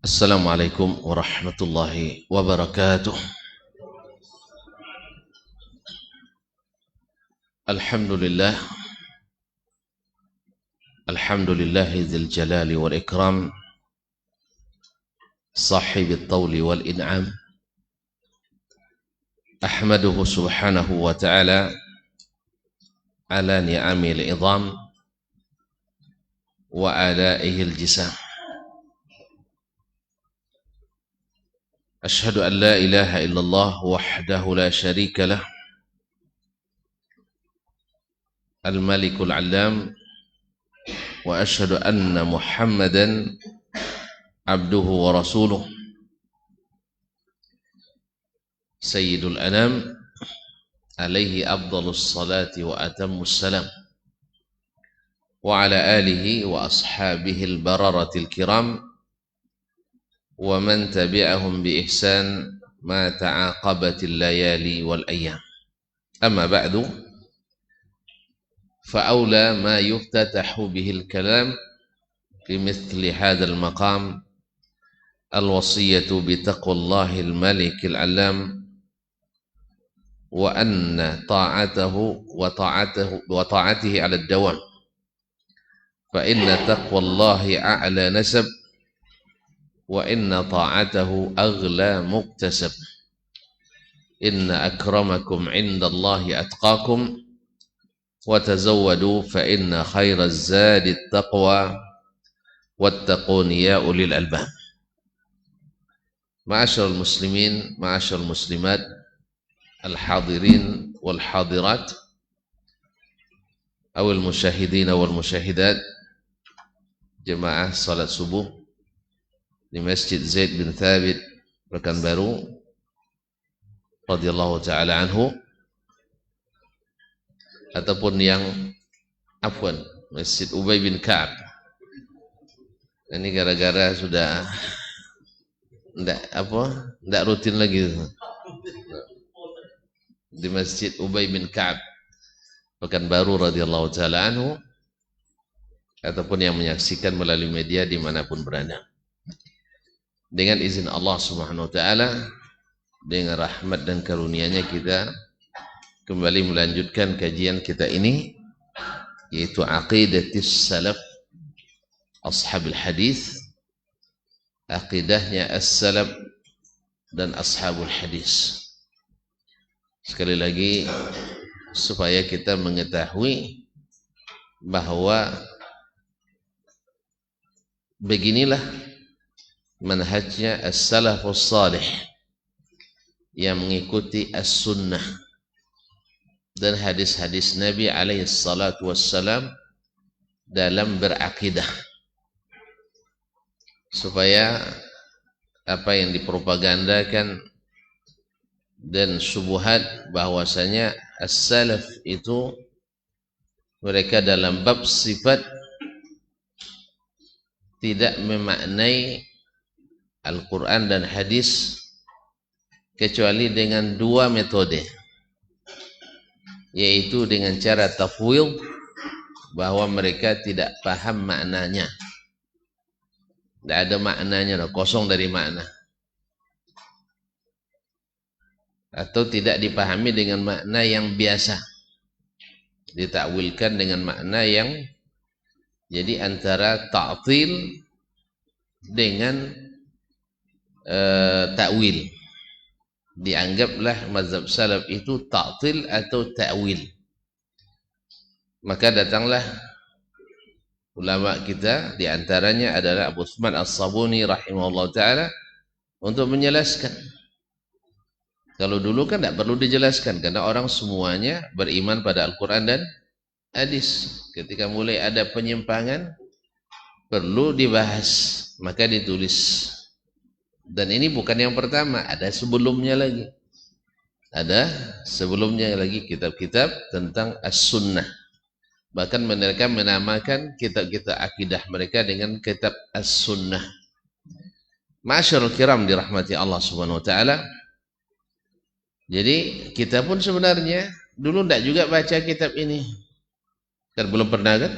Assalamualaikum warahmatullahi wabarakatuh. Alhamdulillah, alhamdulillahi dzil jalali wal ikram, sahibit tawli wal in'am. Ahmaduhu subhanahu wa ta'ala ala ni'amil idham wa ala'ihil jisam. Ashhadu an la ilaha illallah wahdahu la sharika lah, al-malikul alam, wa ashhadu anna muhammadan abduhu wa rasuluh, sayyidul anam, alaihi afdalus salati wa atammus salam, wa ala alihi wa ashabihi al-bararatil kiram, wa man tabi'ahum bi ihsan ma ta'aqabatil layali wal ayyam. Amma ba'du, fa awla ma yuftatahu bihil kalam fi mithli hadzal maqam al-wasiyatu bi taqwallahi al-malikil alam, wa anna ta'atahu wa ta'atihi 'ala ad-dawam, fa inna taqwallahi a'la nasab wa inna ta'atahu aghla muktasab. Inna akramakum 'indallahi atqakum wa tazawwadu fa inna khairaz zadi at-taqwa wattaquni ya ulil albab. Ma'asyiral muslimin, ma'asyiral muslimat, al-hadirin wal hadirat, awal musyahidin wal musyahidat, jemaah salat subuh di Masjid Zaid bin Thabit Pekanbaru radhiyallahu taala anhu, ataupun yang afwan Masjid Ubay bin Ka'ab. Ini gara-gara sudah enggak rutin lagi di Masjid Ubay bin Ka'ab Pekanbaru radhiyallahu taala anhu, ataupun yang menyaksikan melalui media dimanapun berada. Dengan izin Allah subhanahu wa ta'ala, dengan rahmat dan karunia-Nya, kita kembali melanjutkan kajian kita ini, yaitu aqidatis salaf ashabil hadis, aqidahnya as-salaf dan ashabul hadis. Sekali lagi, supaya kita mengetahui bahwa beginilah manhajnya as-salafus salih yang mengikuti as-sunnah dan hadis-hadis Nabi alaihi salatu wassalam dalam berakidah, supaya apa yang dipropagandakan dan syubhat bahwasanya as-salaf itu mereka dalam bab sifat tidak memaknai Al-Quran dan hadis kecuali dengan dua metode, yaitu dengan cara tafwid, bahwa mereka tidak paham maknanya, tidak ada maknanya, kosong dari makna, atau tidak dipahami dengan makna yang biasa, ditakwilkan dengan makna Jadi antara ta'til dengan ta'wil. Dianggaplah mazhab salaf itu ta'til atau ta'wil. Maka datanglah ulama kita, diantaranya adalah Abu Utsman As-Sabuni rahimahullah ta'ala, untuk menjelaskan. Kalau dulu kan tidak perlu dijelaskan, karena orang semuanya beriman pada Al-Quran dan hadis. Ketika mulai ada penyimpangan, perlu dibahas, maka ditulis. Dan ini bukan yang pertama, ada sebelumnya lagi. Ada sebelumnya lagi kitab-kitab tentang As-Sunnah. Bahkan mereka menamakan kitab-kitab akidah mereka dengan kitab As-Sunnah. Ma'asyarul kiram dirahmati Allah Subhanahu wa taala. Jadi kita pun sebenarnya dulu tidak juga baca kitab ini. Kan belum pernah kan?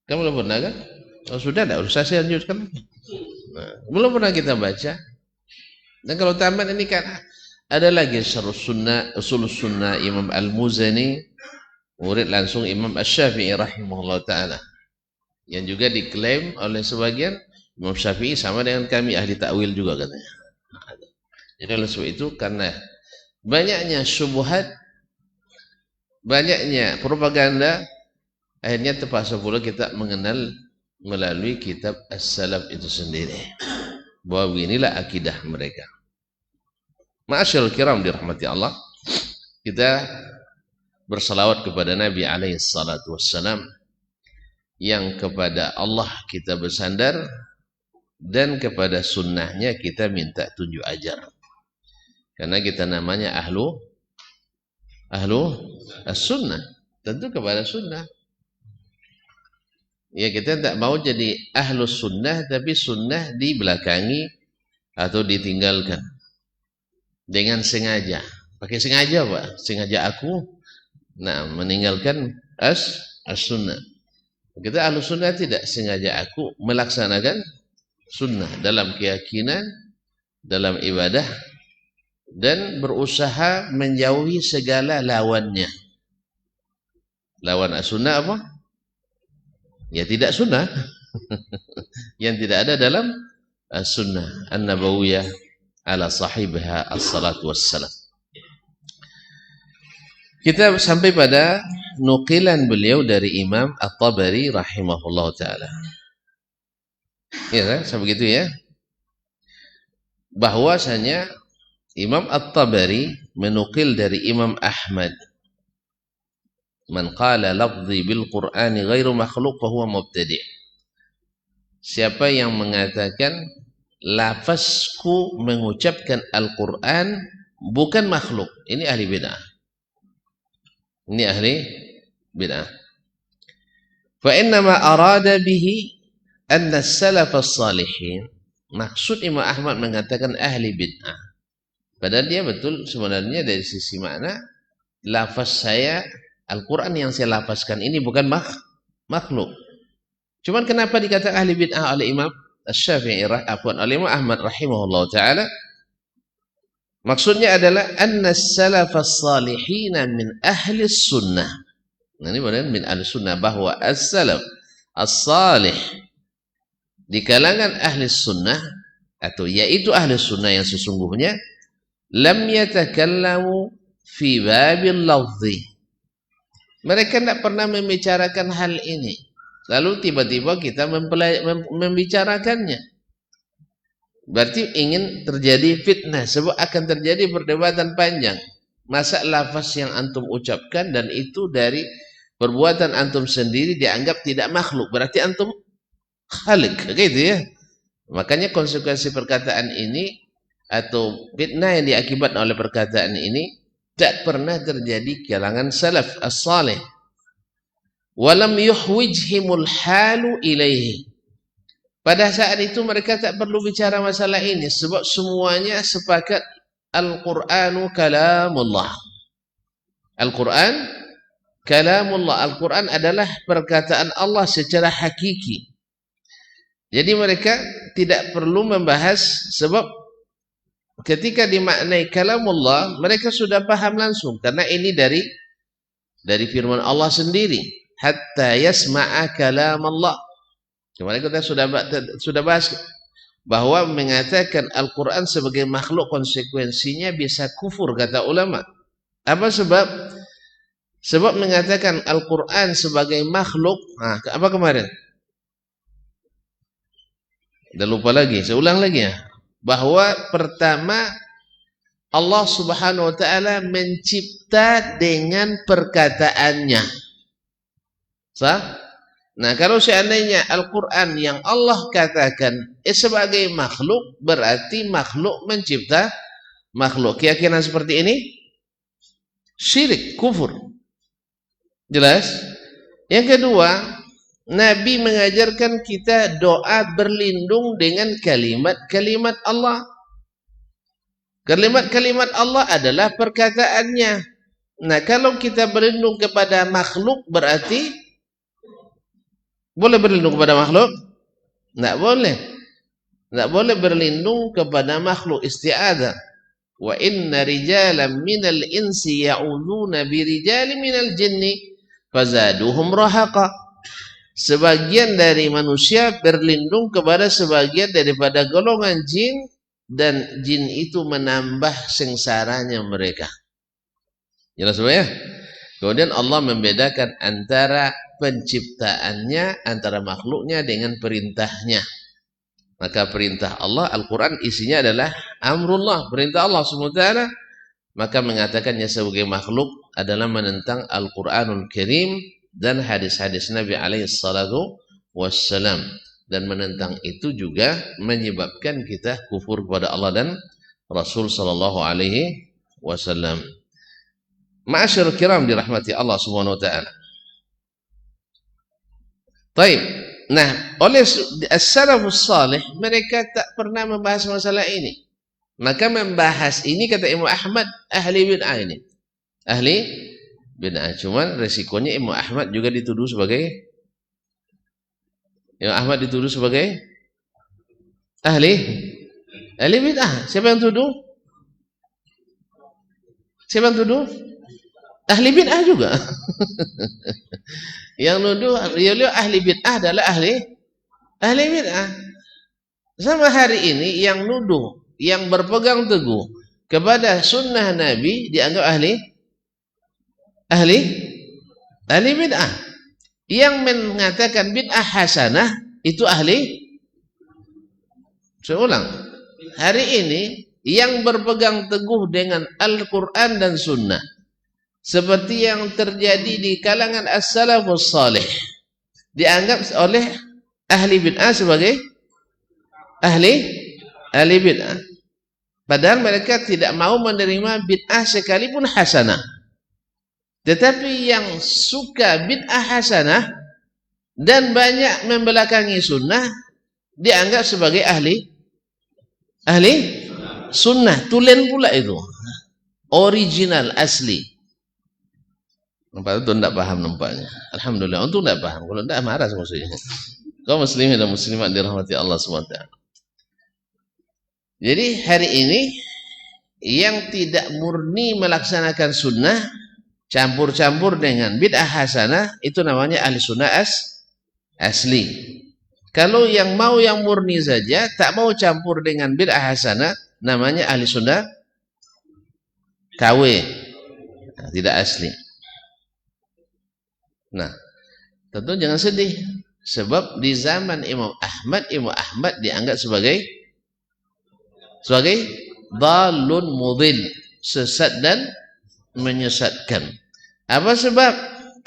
Kamu belum pernah kan? Oh, sudah tidak usah saya lanjutkan. Nah, belum pernah kita baca. Dan kalau tamat ini kan ada lagi Syarh Sunnah, Ushul Sunnah Imam Al-Muzani, murid langsung Imam Asy-Syafi'i rahimahullah taala. Yang juga diklaim oleh sebagian Imam Syafi'i sama dengan kami ahli takwil juga katanya. Jadi oleh sebab itu, karena banyaknya syubhat, banyaknya propaganda, akhirnya terpaksa pula kita mengenal melalui kitab As-Salaf itu sendiri, bahwa inilah akidah mereka. Ma'asyarul kiram dirahmati Allah, kita bersalawat kepada Nabi alaihi salatu wassalam, yang kepada Allah kita bersandar dan kepada sunnahnya kita minta tunjuk ajar. Karena kita namanya ahlu as-sunnah, tentu kepada sunnah. Ya, kita tak mau jadi ahlu sunnah tapi sunnah dibelakangi atau ditinggalkan dengan sengaja. Pakai sengaja Pak, sengaja aku meninggalkan as-sunnah. Kita ahlu sunnah tidak sengaja aku melaksanakan sunnah dalam keyakinan, dalam ibadah, dan berusaha menjauhi segala lawannya. Lawan as-sunnah apa? Ya tidak sunnah. Yang tidak ada dalam as-sunnah an-nabawiyah ala sahibha as-salatu wassalam. Kita sampai pada nukilan beliau dari Imam At-Tabari rahimahullah ta'ala. Ya kan? Sampai begitu ya. Bahwasanya Imam At-Tabari menukil dari Imam Ahmad, man qala lafzi bil Qur'ani ghairu makhluq fa huwa mubtadi'. Siapa yang mengatakan lafazku mengucapkan Al-Qur'an bukan makhluk, ini ahli bid'ah. Ini ahli bid'ah. Fa inna ma arada bihi anna as-salaf as-salihin. Maksud Imam Ahmad mengatakan ahli bid'ah, padahal dia betul sebenarnya dari sisi makna, lafaz saya Al-Quran yang saya lafazkan ini bukan makhluk. Cuman kenapa dikatakan ahli bid'ah oleh Imam Asy-Syafi'i oleh Imam Ahmad rahimahullah ta'ala? Maksudnya adalah anna as-salaf as-salihin min ahli sunnah. Nah, ini benar min ahli sunnah, bahwa as-salaf as-salih di kalangan ahli sunnah, atau yaitu ahli sunnah yang sesungguhnya, lam yatakallamu fi babil lafzi. Mereka tidak pernah membicarakan hal ini, lalu tiba-tiba kita membicarakannya. Berarti ingin terjadi fitnah, sebab akan terjadi perdebatan panjang. Masa lafaz yang antum ucapkan dan itu dari perbuatan antum sendiri dianggap tidak makhluk, berarti antum khalik, gitu ya. Makanya konsekuensi perkataan ini atau fitnah yang diakibat oleh perkataan ini tidak pernah terjadi kalangan salaf as-salih. Walam yuhwijhimul halu ilaihi. Pada saat itu mereka tak perlu bicara masalah ini, sebab semuanya sepakat Al-Qur'anu kalamullah. Al-Quran kalamullah. Al-Quran adalah perkataan Allah secara hakiki. Jadi mereka tidak perlu membahas, sebab ketika dimaknai kalamullah mereka sudah paham langsung, karena ini dari firman Allah sendiri. hatta yasma'a kalam Allah. Kemarin kita sudah bahas bahwa mengatakan Al-Quran sebagai makhluk konsekuensinya bisa kufur, kata ulama. Apa sebab? Sebab mengatakan Al-Quran sebagai makhluk, apa kemarin? Udah lupa lagi, saya ulang lagi ya. Bahwa pertama, Allah Subhanahu wa ta'ala mencipta dengan perkataannya. Sah? Nah, kalau seandainya Al-Quran yang Allah katakan sebagai makhluk, berarti makhluk mencipta makhluk. Keyakinan seperti ini syirik, kufur. Jelas? Yang kedua, Nabi mengajarkan kita doa berlindung dengan kalimat-kalimat Allah. Kalimat-kalimat Allah adalah perkataannya. Nah, kalau kita berlindung kepada makhluk, berarti boleh berlindung kepada makhluk? Tidak boleh. Tidak boleh berlindung kepada makhluk, isti'adzah. Wa inna rijalan minal insi ya'udhuna birijalin minal jinni fazaduhum rahaqa. Sebagian dari manusia berlindung kepada sebagian daripada golongan jin, dan jin itu menambah sengsaranya mereka. Jelas ya? Kemudian Allah membedakan antara penciptaannya, antara makhluknya dengan perintahnya. Maka perintah Allah, Al-Quran isinya adalah amrullah, perintah Allah SWT. Maka mengatakannya sebagai makhluk adalah menentang Al-Quranul Karim dan hadis-hadis Nabi SAW. Dan menentang itu juga menyebabkan kita kufur kepada Allah dan Rasul SAW. Ma'asyarul kiram dirahmati Allah Subhanahu wa ta'ala. Taib. Nah, oleh as-salafus salih, mereka tak pernah membahas masalah ini. Maka membahas ini, kata Imam Ahmad, ahli bid'ah ini. Ahli bid'ah. Cuman resikonya Imam Ahmad juga dituduh sebagai ahli bid'ah. Siapa yang tuduh? Ahli bid'ah juga. Yang nuduh ahli bid'ah adalah ahli bid'ah. Sama hari ini yang nuduh, yang berpegang teguh kepada sunnah Nabi dianggap ahli bid'ah. Yang mengatakan bid'ah hasanah itu ahli. Saya ulang. Hari ini yang berpegang teguh dengan Al-Quran dan sunnah, seperti yang terjadi di kalangan as-salafus salih, dianggap oleh ahli bid'ah sebagai ahli bid'ah. Padahal mereka tidak mau menerima bid'ah sekalipun hasanah. Tetapi yang suka bid'ah hasanah dan banyak membelakangi sunnah dianggap sebagai ahli sunnah. Tulen pula itu. Original, asli. Nampak itu tidak paham nampaknya. Alhamdulillah, untuk tidak paham. Kalau tidak marah sama saya. Kau muslimin dan muslimat dirahmati Allah SWT. Jadi hari ini yang tidak murni melaksanakan sunnah, campur-campur dengan bid'ah hasanah, itu namanya ahli sunnah asli. Kalau yang mau yang murni saja, tak mau campur dengan bid'ah hasanah, namanya ahli sunnah KW. Nah, tidak asli. Nah, tentu jangan sedih. Sebab di zaman Imam Ahmad dianggap sebagai dhalun mudhil, sesat dan menyesatkan. Apa sebab?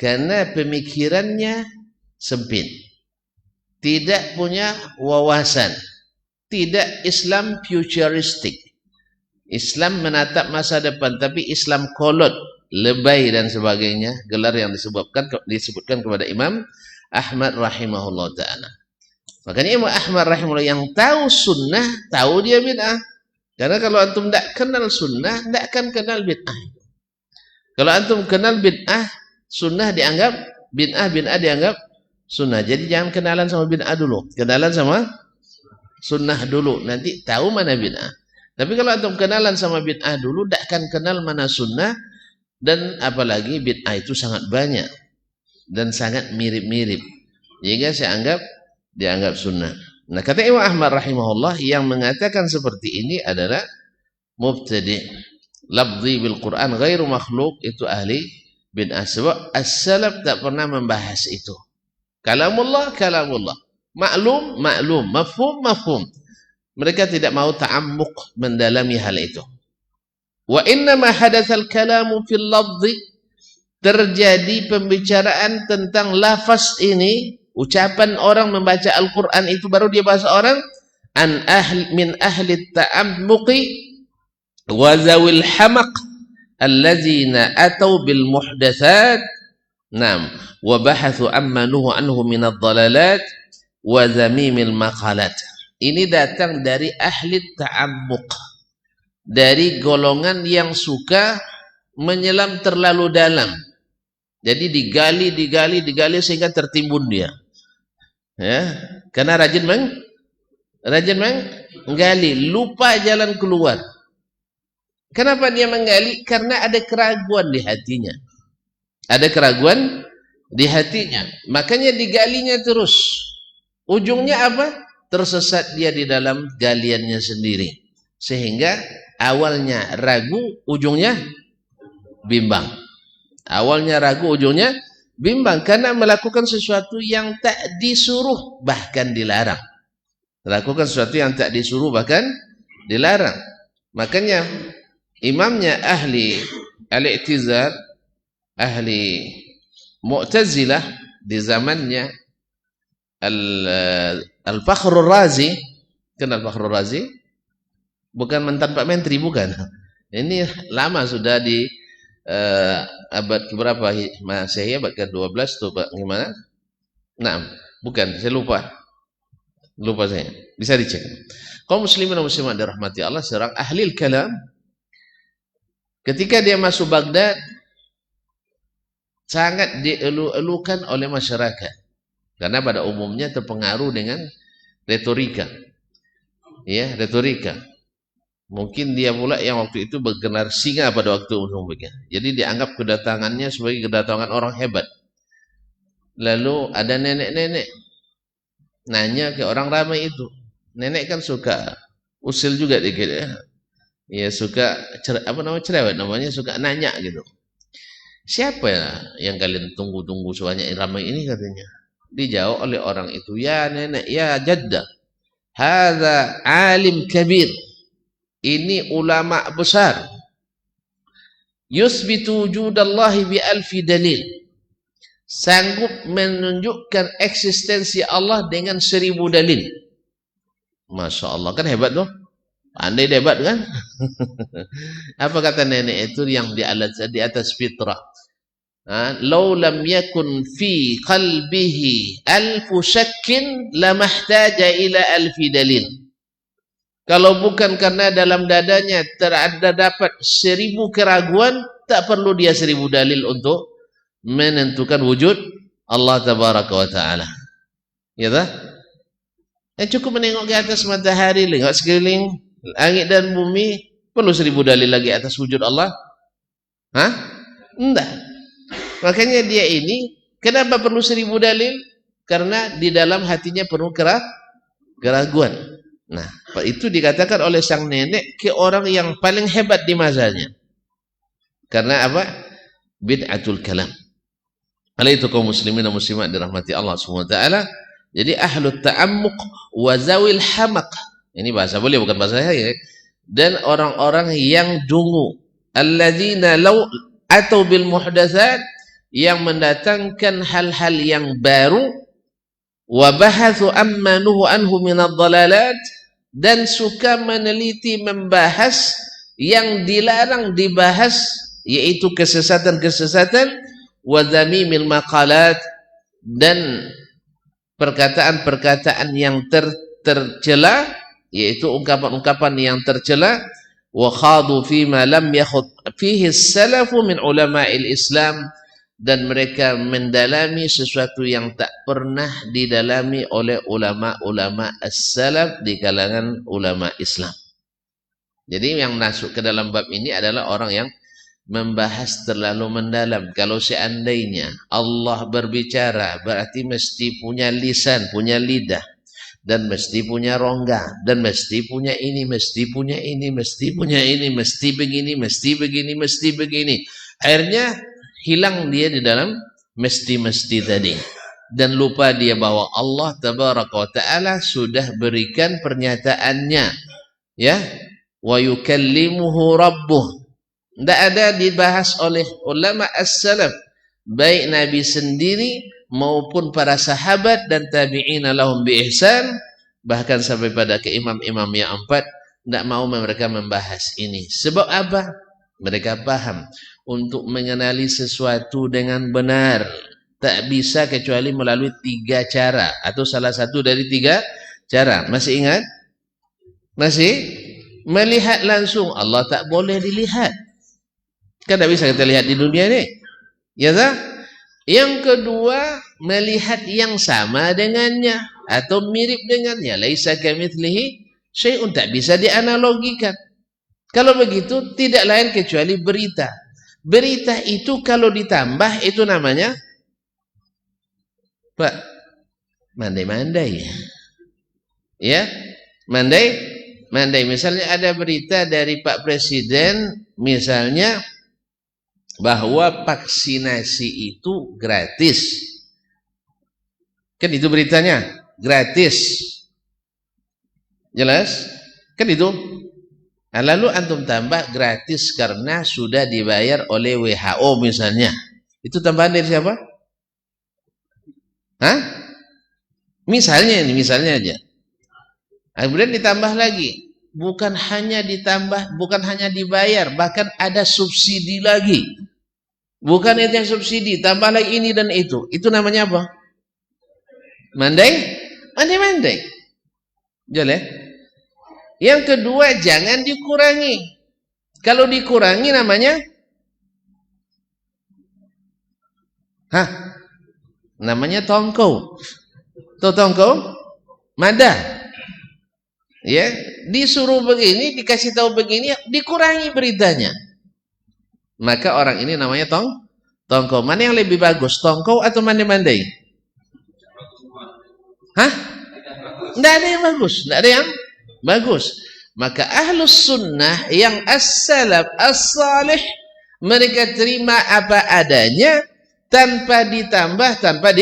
Karena pemikirannya sempit, tidak punya wawasan, tidak Islam futuristik. Islam menatap masa depan, tapi Islam kolot, lebay dan sebagainya, gelar yang disebutkan kepada Imam Ahmad rahimahullah ta'ala. Makanya Imam Ahmad rahimahullah yang tahu sunnah, tahu dia bid'ah. Karena kalau antum tidak kenal sunnah, tidak akan kenal bid'ah. Kalau antum kenal bid'ah, sunnah dianggap bid'ah, bid'ah dianggap sunnah. Jadi jangan kenalan sama bid'ah dulu, kenalan sama sunnah dulu, nanti tahu mana bid'ah. Tapi kalau antum kenalan sama bid'ah dulu, tidak akan kenal mana sunnah. Dan apalagi bid'ah itu sangat banyak. dan sangat mirip-mirip. Jika dianggap sunnah. Nah, kata Imam Ahmad rahimahullah, yang mengatakan seperti ini adalah mubtadi'. Lafzi bil Quran ghairu makhluk, itu ahli bid'ah. Sebab as-salaf tak pernah membahas itu. Kalamullah, kalamullah. Maklum, maklum. Mafhum, mafhum. Mereka tidak mau ta'ammuk mendalami hal itu. Wa innama hadatsal kalamu fil lafzi, terjadi pembicaraan tentang lafaz ini, ucapan orang membaca Al-Quran itu baru dia bahasa orang, min ahli ta'ammuqi wa zawil hamaq allazina atau bil muhdatsat, nam, wa bahathu amma nuhu anhu min ad-dhalalat wa zamimil maqalat. Ini datang dari ahli ta'ammuq, dari golongan yang suka menyelam terlalu dalam. Jadi digali sehingga tertimbun dia. Ya, karena rajin menggali, lupa jalan keluar. Kenapa dia menggali? Karena ada keraguan di hatinya. Ada keraguan di hatinya. Makanya digalinya terus. Ujungnya apa? Tersesat dia di dalam galiannya sendiri. Sehingga awalnya ragu, ujungnya bimbang. Awalnya ragu, ujungnya bimbang. Karena melakukan sesuatu yang tak disuruh, bahkan dilarang. Melakukan sesuatu yang tak disuruh, bahkan dilarang. Makanya imamnya ahli al-i'tizal, ahli Mu'tazilah di zamannya Al-Fakhrur Razi. Kenal Fakhrur Razi? Bukan mantan Pak Menteri, bukan. Ini lama sudah di abad keberapa Masehi, abad ke-12 tuh Pak, gimana? Nah, bukan, saya lupa saya. Bisa dicek. Kaum muslimin dan muslimat dirahmati Allah, seorang ahli kalam, ketika dia masuk Baghdad, sangat dielu-elukan oleh masyarakat. Karena pada umumnya terpengaruh dengan retorika. Ya, retorika. Mungkin dia pula yang waktu itu bergelar singa pada waktu umumnya. Jadi dianggap kedatangannya sebagai kedatangan orang hebat. Lalu ada nenek-nenek nanya ke orang ramai itu. Nenek kan suka usil juga dikit ya. Ya suka cerewet namanya, suka nanya gitu. Siapa ya yang kalian tunggu-tunggu sebanyak ramai ini, katanya. Dijawab oleh orang itu, ya nenek, ya jaddah, hadza alim kabir. Ini ulama besar. Yusbitu wujudallahi bi alfi dalil. Sanggup menunjukkan eksistensi Allah dengan 1000 dalil. Masya Allah, kan hebat tuh. Andai hebat kan? Apa kata nenek itu yang di atas fitrah? Lau lam yakun fi qalbihi alfu syakkin lamahtaja ila alfi dalil. Kalau bukan karena dalam dadanya terdapat 1000 keraguan, tak perlu dia 1000 dalil untuk menentukan wujud Allah tabaraka wa ta'ala. Ya tak? Cukup menengok ke atas matahari, lihat sekeliling langit dan bumi, perlu 1000 dalil lagi atas wujud Allah? Hah? Enggak. Makanya dia ini, kenapa perlu 1000 dalil? Karena di dalam hatinya penuh keraguan. Nah, itu dikatakan oleh sang nenek ke orang yang paling hebat di masanya. Karena apa? Bid'atul kalam. Oleh itu kaum muslimin dan muslimat dirahmati Allah SWT. Jadi ahlut ta'ammuq wa zawil hamaq. Ini bahasa boleh, bukan bahasa saya. Dan orang-orang yang dungu. Alladzina law atau bil muhdatsat, yang mendatangkan hal-hal yang baru. Wa bahathu amma nuhu anhu minadh dhalalat, dan suka meneliti, membahas yang dilarang dibahas, yaitu kesesatan-kesesatan, wa dzamimil maqalat, dan perkataan-perkataan yang tercela, yaitu ungkapan-ungkapan yang tercela, wa khadu fima lam yakhud fihi as-salafu min ulama'il Islam, dan mereka mendalami sesuatu yang tak pernah didalami oleh ulama-ulama as-salaf di kalangan ulama Islam. Jadi yang masuk ke dalam bab ini adalah orang yang membahas terlalu mendalam. Kalau seandainya Allah berbicara, berarti mesti punya lisan, punya lidah, dan mesti punya rongga, dan mesti punya ini, mesti punya ini, mesti punya ini, mesti begini, mesti begini, mesti begini. Akhirnya hilang dia di dalam mesti-mesti tadi, dan lupa dia bahwa Allah tabaraka wa ta'ala sudah berikan pernyataannya, ya, wa yukallimuhu rabbuh. Tidak ada dibahas oleh ulama as-salaf, baik Nabi sendiri maupun para sahabat dan tabi'ina lahum bi ihsan, bahkan sampai pada ke imam-imam yang 4, tidak mau mereka membahas ini. Sebab apa? Mereka paham untuk mengenali sesuatu dengan benar tak bisa kecuali melalui 3 cara, atau salah satu dari 3 cara. Masih ingat? Masih? Melihat langsung Allah tak boleh dilihat. Kan tidak bisa kita lihat di dunia ini. Ya tak? Yang kedua, melihat yang sama dengannya atau mirip dengannya. Laisa kamitslihi syai'un, tak bisa dianalogikan. Kalau begitu tidak lain kecuali berita. Berita itu kalau ditambah itu namanya Pak, mandai-mandai. Ya, mandai. Misalnya ada berita dari Pak Presiden, misalnya bahwa vaksinasi itu gratis. Kan itu beritanya, gratis. Jelas? Kan itu. Nah, lalu antum tambah gratis karena sudah dibayar oleh WHO misalnya. Itu tambahan dari siapa? Hah? Misalnya ini, misalnya aja. Kemudian ditambah lagi. Bukan hanya ditambah, bukan hanya dibayar, bahkan ada subsidi lagi. Bukan itu yang subsidi, tambah lagi ini dan itu. Itu namanya apa? Mandai. Jelas? Yang kedua, jangan dikurangi. Kalau dikurangi namanya namanya tongkol. Tahu tongkol? Mada. Ya, disuruh begini, dikasih tahu begini, dikurangi beritanya. Maka orang ini namanya tongkol. Mana yang lebih bagus, tongkol atau mandai-mandai? Tidak ada yang bagus, tidak ada yang bagus. Maka ahlus sunnah yang as-salaf as-salih, mereka terima apa adanya, tanpa ditambah, tanpa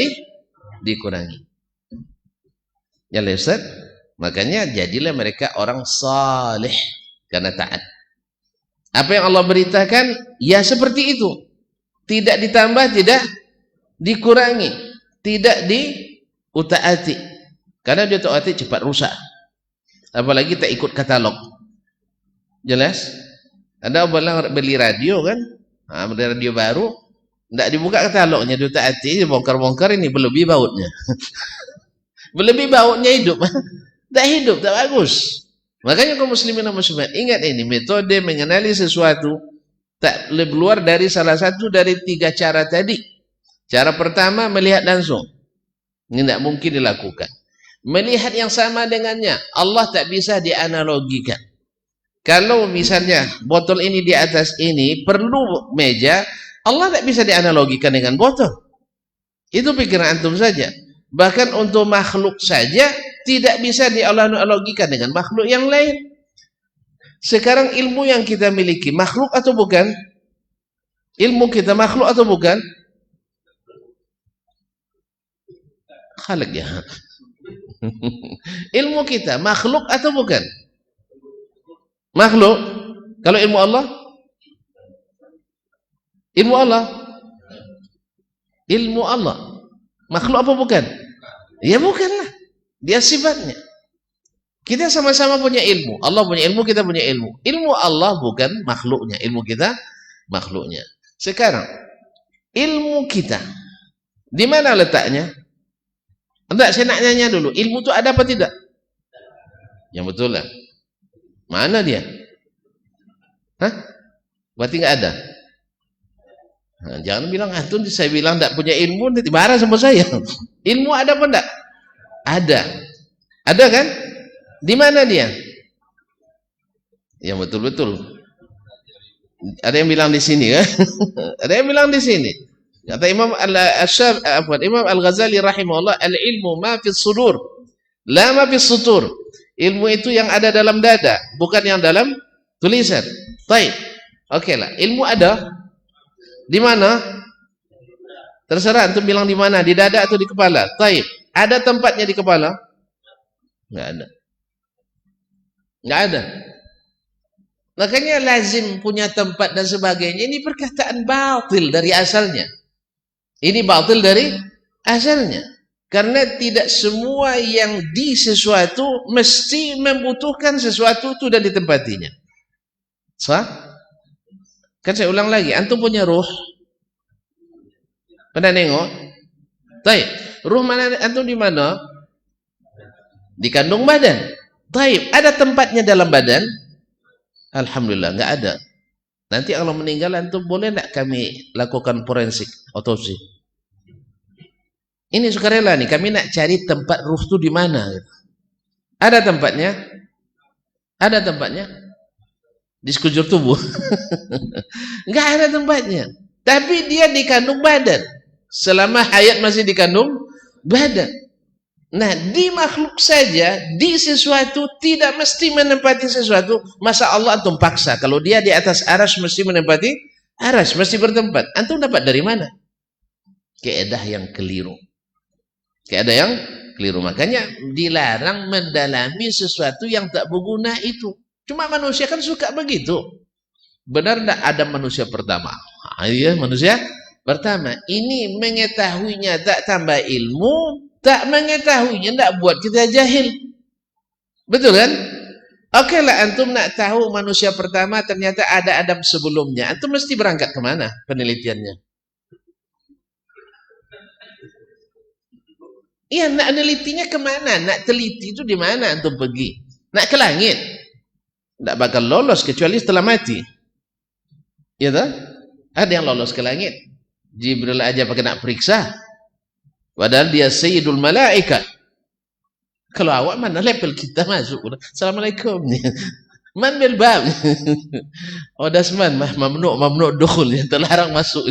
dikurangi. Ya Ustaz? Makanya jadilah mereka orang salih karena taat. Apa yang Allah beritakan, ya seperti itu. Tidak ditambah, tidak dikurangi, tidak diutaati. Karena dia taati cepat rusak. Apalagi tak ikut katalog. Jelas? Ada orang beli radio kan? Beli radio baru, tidak dibuka katalognya, dia taati, bongkar-bongkar, ini berlebih bautnya. Berlebih bautnya hidup. Tak hidup, tak bagus. Makanya kaum muslimin dan muslimat, ingat ini, metode mengenali sesuatu tak keluar dari salah satu dari 3 cara tadi. Cara pertama, melihat langsung. Ini tidak mungkin dilakukan. Melihat yang sama dengannya, Allah tak bisa dianalogikan. Kalau misalnya botol ini di atas ini perlu meja, Allah tak bisa dianalogikan dengan botol. Itu pikiran antum saja. Bahkan untuk makhluk saja tidak bisa dianalogikan dengan makhluk yang lain. Sekarang ilmu yang kita miliki makhluk atau bukan? Ilmu kita makhluk atau bukan? Khalaq ya. Ilmu kita makhluk atau bukan? Makhluk. Kalau ilmu Allah? Ilmu Allah. Ilmu Allah. Makhluk apa bukan? Ya bukanlah. Dia sifatnya. Kita sama-sama punya ilmu. Allah punya ilmu, kita punya ilmu. Ilmu Allah bukan makhluknya. Ilmu kita makhluknya. Sekarang, ilmu kita di mana letaknya? Enggak, saya nak nanya dulu. Ilmu itu ada apa tidak? Yang betul lah. Mana dia? Berarti enggak ada. Nah, jangan bilang antum, saya bilang enggak punya ilmu, nanti marah sama saya. Ilmu ada apa enggak? Ada. Ada kan? Di mana dia? Yang betul-betul. Ada yang bilang di sini kan? Ada yang bilang di sini. Kata Imam Al-Ghazali rahimahullah, al-ilmu ma fi sudur, la ma fi sutur. Ilmu itu yang ada dalam dada, bukan yang dalam tulisan. Baik. Oke lah, ilmu ada di mana? Terserah antum bilang di mana, di dada atau di kepala. Baik. Ada tempatnya di kepala? Enggak ada. Enggak ada. Makanya lazim punya tempat dan sebagainya. Ini perkataan batil dari asalnya. Ini batil dari asalnya. Karena tidak semua yang di sesuatu mesti membutuhkan sesuatu itu dan ditempatinya. Sah? Kan saya ulang lagi. Antum punya ruh. Pernah nengok? Taib. Ruh mana antum di mana? Di kandung badan. Taib. Ada tempatnya dalam badan? Alhamdulillah, enggak ada. Nanti kalau meninggal antum boleh enggak kami lakukan forensik, otopsi? Ini sukarela nih, kami nak cari tempat ruh itu di mana? Ada tempatnya? Ada tempatnya? Di sekujur tubuh. Enggak ada tempatnya. Tapi dia dikandung badan. Selama hayat masih dikandung badan. Nah, di makhluk saja, di sesuatu tidak mesti menempati sesuatu. Masa Allah antum paksa? Kalau dia di atas aras mesti menempati aras, mesti bertempat. Antum dapat dari mana? Keedah yang keliru. Keedah yang keliru. Makanya dilarang mendalami sesuatu yang tak berguna itu. Cuma manusia kan suka begitu. Benar tidak ada manusia pertama? Iya, manusia pertama. Ini mengetahuinya tak tambah ilmu. Tak mengetahuinya tidak buat kita jahil. Betul kan? Oke lah, antum nak tahu manusia pertama ternyata ada Adam sebelumnya. Antum mesti berangkat kemana penelitiannya? Iya, nak nelitinya kemana? Nak teliti itu di mana antum pergi? Nak ke langit? Tidak bakal lolos kecuali setelah mati. Ya tak? Ada yang lolos ke langit. Jibril aja pakai nak periksa. Padahal dia Sayyidul Malaika. Kalau awak mana level kita masuk? Assalamualaikum. Man bil bab. Oh dasman mamnu dukhul, yang terlarang masuk.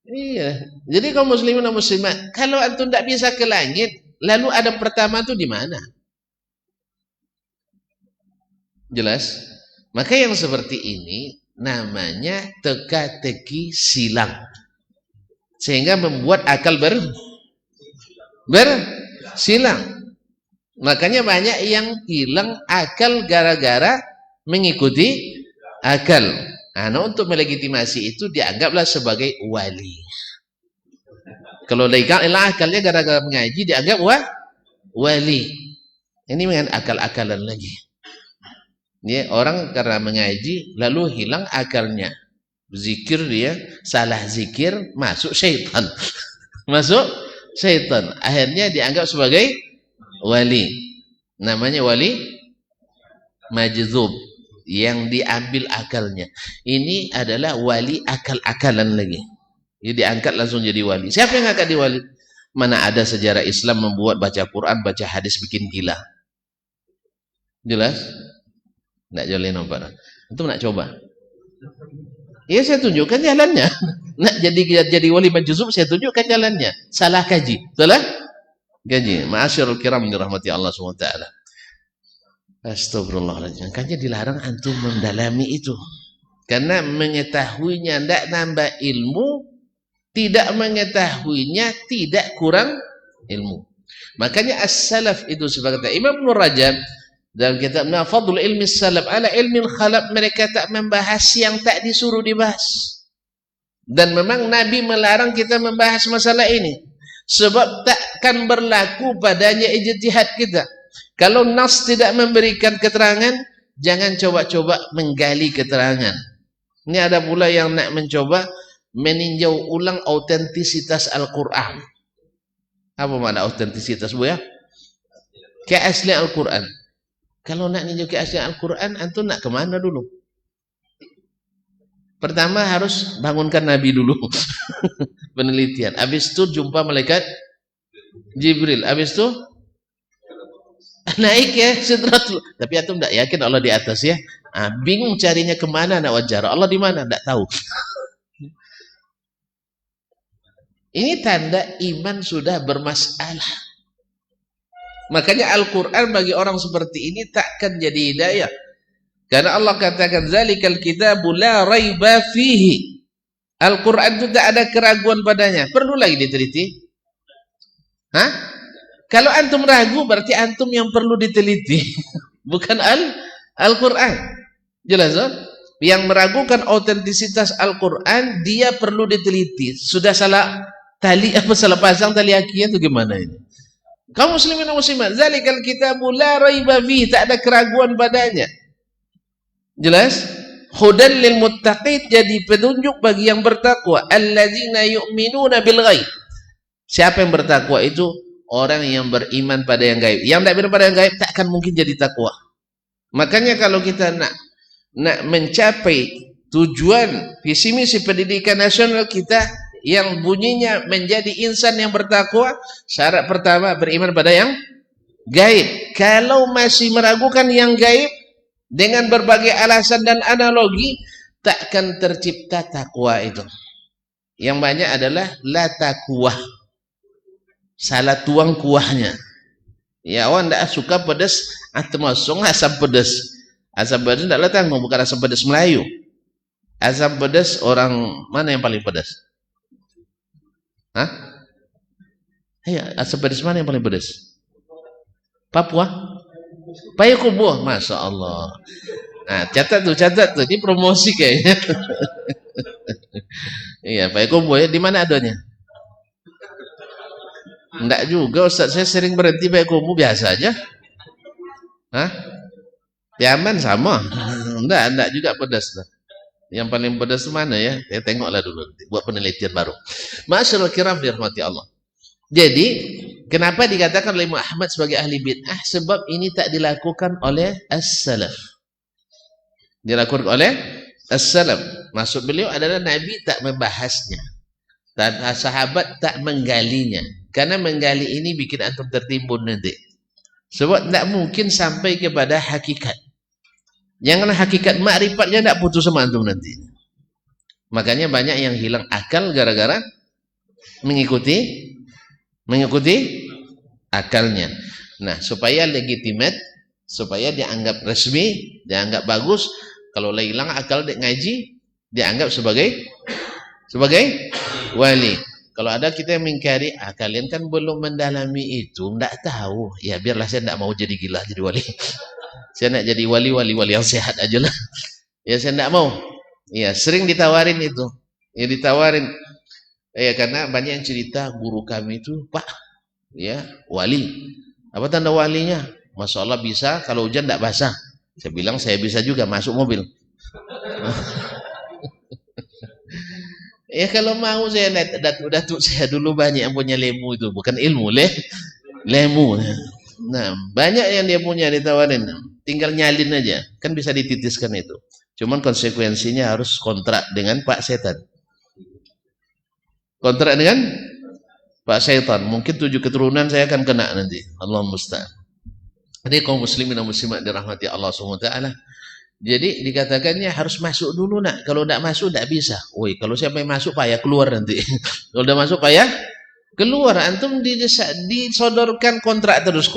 Iya. Jadi kaum muslimin dan muslimat, kalau antum tidak bisa ke langit, lalu Adam pertama itu di mana? Jelas? Maka yang seperti ini namanya teka-teki silang. Sehingga membuat akal bersilang. Makanya banyak yang hilang akal gara-gara mengikuti akal. Nah, untuk melegitimasi itu dianggaplah sebagai wali. Kalau hilang akalnya gara-gara mengaji dianggap wali. Ini dengan akal-akalan lagi. Ya, orang karena mengaji lalu hilang akalnya. Zikir dia salah zikir, masuk syaitan. Masuk syaitan. Akhirnya dianggap sebagai wali. Namanya wali majzub, yang diambil akalnya. Ini adalah wali akal-akalan lagi. Jadi diangkat langsung jadi wali. Siapa yang angkat di wali? Mana ada sejarah Islam membuat baca Quran, baca hadis bikin gila. Jelas? Tidak jolin nampak. Itu nak coba. Ya saya tunjukkan jalannya. Nak jadi wali majzub, saya tunjukkan jalannya. Salah kaji. Salah kaji. Ma'asyarul kiram dirahmati Allah SWT. Astagfirullahaladzim. Makanya dilarang antum mendalami itu. Karena mengetahuinya tidak nambah ilmu, tidak mengetahuinya tidak kurang ilmu. Makanya as-salaf itu sebagai Imam Ibnu Rajab dalam kitabnya Fadlul Ilmi Salaf ala Ilmi Khalaf, mereka tak membahas yang tak disuruh dibahas. Dan memang Nabi melarang kita membahas masalah ini sebab takkan berlaku padanya ijtihad kita. Kalau nas tidak memberikan keterangan, jangan coba-coba menggali keterangan. Ini ada pula yang nak mencoba meninjau ulang autentisitas Al-Quran. Apa makna autentisitas, Bu ya? Keaslian Al-Quran. Kalau nak ninjau keaslian Al-Quran, antum nak kemana dulu? Pertama harus bangunkan Nabi dulu. Penelitian. Habis itu jumpa malaikat Jibril. Habis itu Naik ya Sidratul. Tapi antum tidak yakin Allah di atas ya. Bingung carinya kemana nak wajar. Allah di mana? Tidak tahu. Ini tanda iman sudah bermasalah. Makanya Al-Quran bagi orang seperti ini takkan jadi hidayah. Karena Allah katakan zalikal kitabu la raiba fihi. Al-Quran itu tak ada keraguan padanya. Perlu lagi diteliti? Hah? Kalau antum ragu berarti antum yang perlu diteliti. Bukan Al-Quran. Jelas kan? Yang meragukan autentisitas Al-Quran dia perlu diteliti. Sudah salah tali apa salah pasang tali akinya itu gimana ini? Kaum muslimin dan muslimat, zalikal kitabu la raiba fihi, tak ada keraguan padanya. Jelas? Hudan lil muttaqin, jadi petunjuk bagi yang bertakwa. Alladzina yu'minuna bil ghaib. Siapa yang bertakwa itu? Orang yang beriman pada yang gaib. Yang tidak beriman pada yang gaib tak akan mungkin jadi takwa. Makanya kalau kita nak mencapai tujuan visi misi pendidikan nasional kita yang bunyinya menjadi insan yang bertakwa, syarat pertama beriman pada yang gaib. Kalau masih meragukan yang gaib dengan berbagai alasan dan analogi, takkan tercipta takwa itu. Yang banyak adalah la takwah, salah tuang kuahnya. Ya, awak tidak suka pedas, termasuk asam pedas. Asam pedas tidaklah tanggung, bukan asam pedas Melayu. Asam pedas orang mana yang paling pedas? Hah? Iya, asam pedas mana yang paling pedas? Papua? Payakumbuh, Masya Allah. Nah, catat tuh. Ini promosi kayaknya. Iya, Payakumbuh ya. Di mana adanya? Enggak juga, Ustaz. Saya sering berhenti Payakumbuh biasa aja. Hah? Yaman sama. Enggak juga pedas. Yang paling pedas mana ya? Saya tengoklah dulu. Buat penelitian baru. Masyaallah kiram dirahmati Allah. Jadi, kenapa dikatakan oleh Imam Ahmad sebagai ahli bid'ah? Sebab ini tak dilakukan oleh as-salaf. Dilakukan oleh as-salaf. Maksud beliau adalah Nabi tak membahasnya. Dan sahabat tak menggalinya. Karena menggali ini bikin antum tertimbun nanti. Sebab tak mungkin sampai kepada hakikat. Jangan hakikat makrifatnya tak putus sama antum nanti. Makanya banyak yang hilang akal gara-gara mengikuti akalnya. Nah, supaya legitimate, supaya dianggap resmi, dianggap bagus, kalau hilang akal dek ngaji, dianggap sebagai wali. Kalau ada kita yang mengingkari, kalian kan belum mendalami itu, enggak tahu. Ya biarlah, saya enggak mau jadi gila jadi wali. Saya nak jadi wali yang sehat aja lah. Ya saya enggak mau. Ya sering ditawarin itu. Ya ditawarin. Ya karena banyak yang cerita guru kami itu, Pak, ya wali. Apa tanda walinya? Masya Allah bisa kalau hujan tidak basah. Saya bilang saya bisa juga masuk mobil. Ya kalau mau saya datuk saya dulu banyak yang punya lemu itu, bukan ilmu lemu. Nah banyak yang dia punya ditawarin, tinggal nyalin aja, kan bisa dititiskan itu. Cuman konsekuensinya harus kontrak dengan Pak Setan. Kontrak dengan Pak Setan, mungkin 7 keturunan saya akan kena nanti. Allah musta'an. Jadi kaum muslimin dan muslimat dirahmati Allah SWT. Jadi dikatakannya harus masuk dulu nak. Kalau tidak masuk tidak bisa. Woi, kalau siapa yang masuk payah keluar nanti. Kalau udah masuk payah keluar. Antum disodorkan kontrak terus.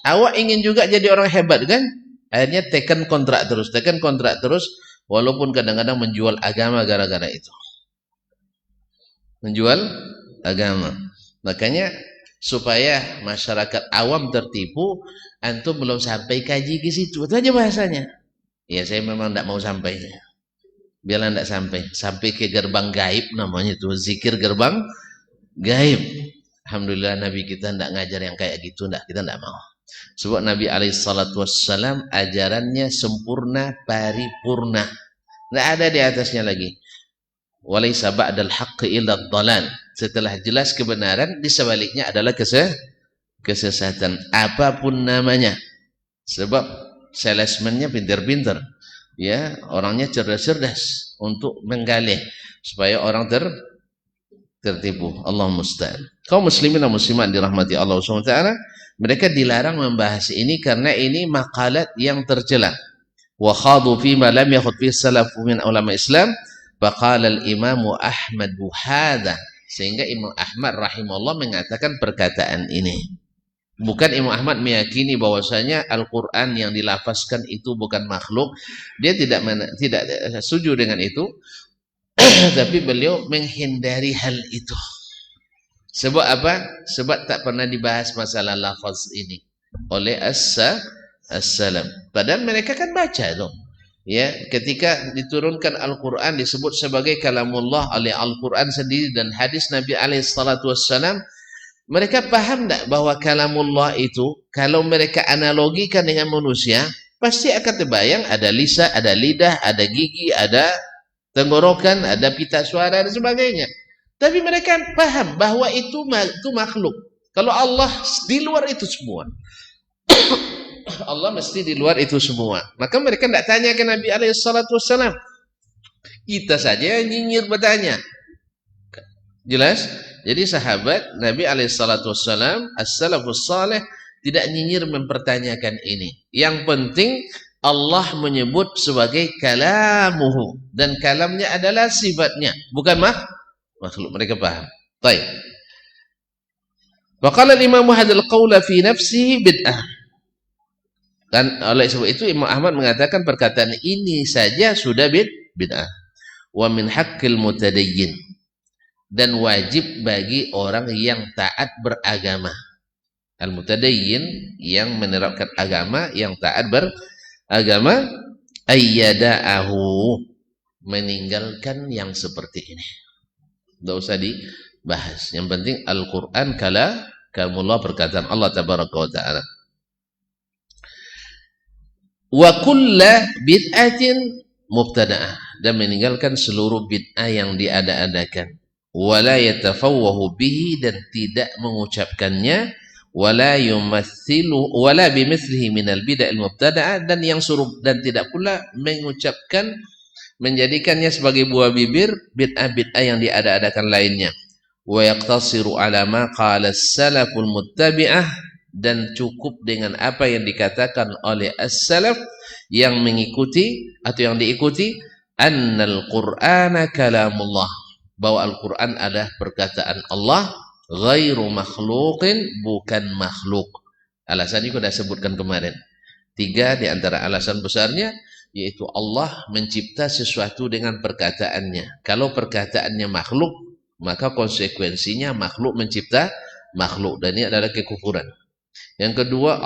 Awak ingin juga jadi orang hebat kan? Akhirnya tekan kontrak terus. Walaupun kadang-kadang menjual agama gara-gara itu. Menjual agama. Makanya supaya masyarakat awam tertipu, antum belum sampai kaji ke situ. Itu aja bahasanya. Ya saya memang tidak mau sampai. Biarlah tidak sampai ke gerbang gaib namanya itu, zikir gerbang gaib. Alhamdulillah Nabi kita tidak ngajar yang kayak gitu, kita tidak mau. Sebab Nabi SAW ajarannya sempurna, paripurna. Tidak ada di atasnya lagi. Walaysa ba'dal haqqi illa dhalal. Setelah jelas kebenaran, di sebaliknya adalah kesesatan. Apapun namanya. Sebab salesman-nya pintar-pintar, ya orangnya cerdas-cerdas untuk menggalih supaya orang tertipu. Allah musta'an. Kaum muslimin dan muslimat dirahmati Allah SWT. Mereka dilarang membahas ini karena ini maqalat yang tercela. Wa khadu fi ma lam yakhud fi salafu min ulama Islam. Faqala al-Imam Ahmad hadza. Sehingga Imam Ahmad rahimahullah mengatakan perkataan ini. Bukan Imam Ahmad meyakini bahwasanya Al-Qur'an yang dilafazkan itu bukan makhluk. Dia tidak setuju dengan itu. Tapi beliau menghindari hal itu. Sebab apa? Sebab tak pernah dibahas masalah lafaz ini oleh as-salam. Padahal mereka kan baca dong. Ya, ketika diturunkan Al-Qur'an disebut sebagai kalamullah oleh Al-Qur'an sendiri dan hadis Nabi alaihi salatu wassalam, mereka paham tak bahwa kalamullah itu kalau mereka analogikan dengan manusia, pasti akan terbayang ada lisan, ada lidah, ada gigi, ada tenggorokan, ada pita suara dan sebagainya. Tapi mereka paham bahwa itu makhluk. Kalau Allah di luar itu semua. Allah mesti di luar itu semua. Maka mereka tidak tanya ke Nabi alaihi salatu wassalam. Kita saja yang nyinyir bertanya. Jelas? Jadi sahabat Nabi alaihi salatu wassalam, as-salafus salih, tidak nyinyir mempertanyakan ini. Yang penting Allah menyebut sebagai kalamuhu. Dan kalamnya adalah sifatnya. Bukan makhluk. Mereka paham. Baik. Wa qala al-imam hadzal qawla fi nafsihi bid'ah. Dan oleh sebab itu Imam Ahmad mengatakan perkataan ini saja sudah bid'ah. Wa min haqqil mutadayyin. Dan wajib bagi orang yang taat beragama. Al-mutadayyin yang menerapkan agama, yang taat beragama, ayyada'ahu, meninggalkan yang seperti ini. Tidak usah dibahas. Yang penting Al-Quran kalamullah, perkataan Allah tabaraka wa ta'ala. Wa kulla bid'atin mubtada'ah, dan meninggalkan seluruh bid'ah yang diada-adakan. Wala yatafawwahu bihi, dan tidak mengucapkannya. Wala yumathilu wala bimithlihi minal bid'ah al-mubtada'ah, dan yang suruh, dan tidak pula mengucapkan, menjadikannya sebagai buah bibir bid'ah-bid'ah yang diada-adakan lainnya. Wa yaqtasiru ala ma qala as-salaful muttabi'ah, dan cukup dengan apa yang dikatakan oleh as-salaf yang mengikuti atau yang diikuti, annal qur'ana kalamullah, bahwa Al-Qur'an adalah perkataan Allah, ghairu makhluqin, bukan makhluk. Alasan ini sudah sebutkan kemarin. 3 di antara alasan besarnya, yaitu Allah mencipta sesuatu dengan perkataannya. Kalau perkataannya makhluk, maka konsekuensinya makhluk mencipta makhluk, dan ini adalah kekufuran. Yang kedua,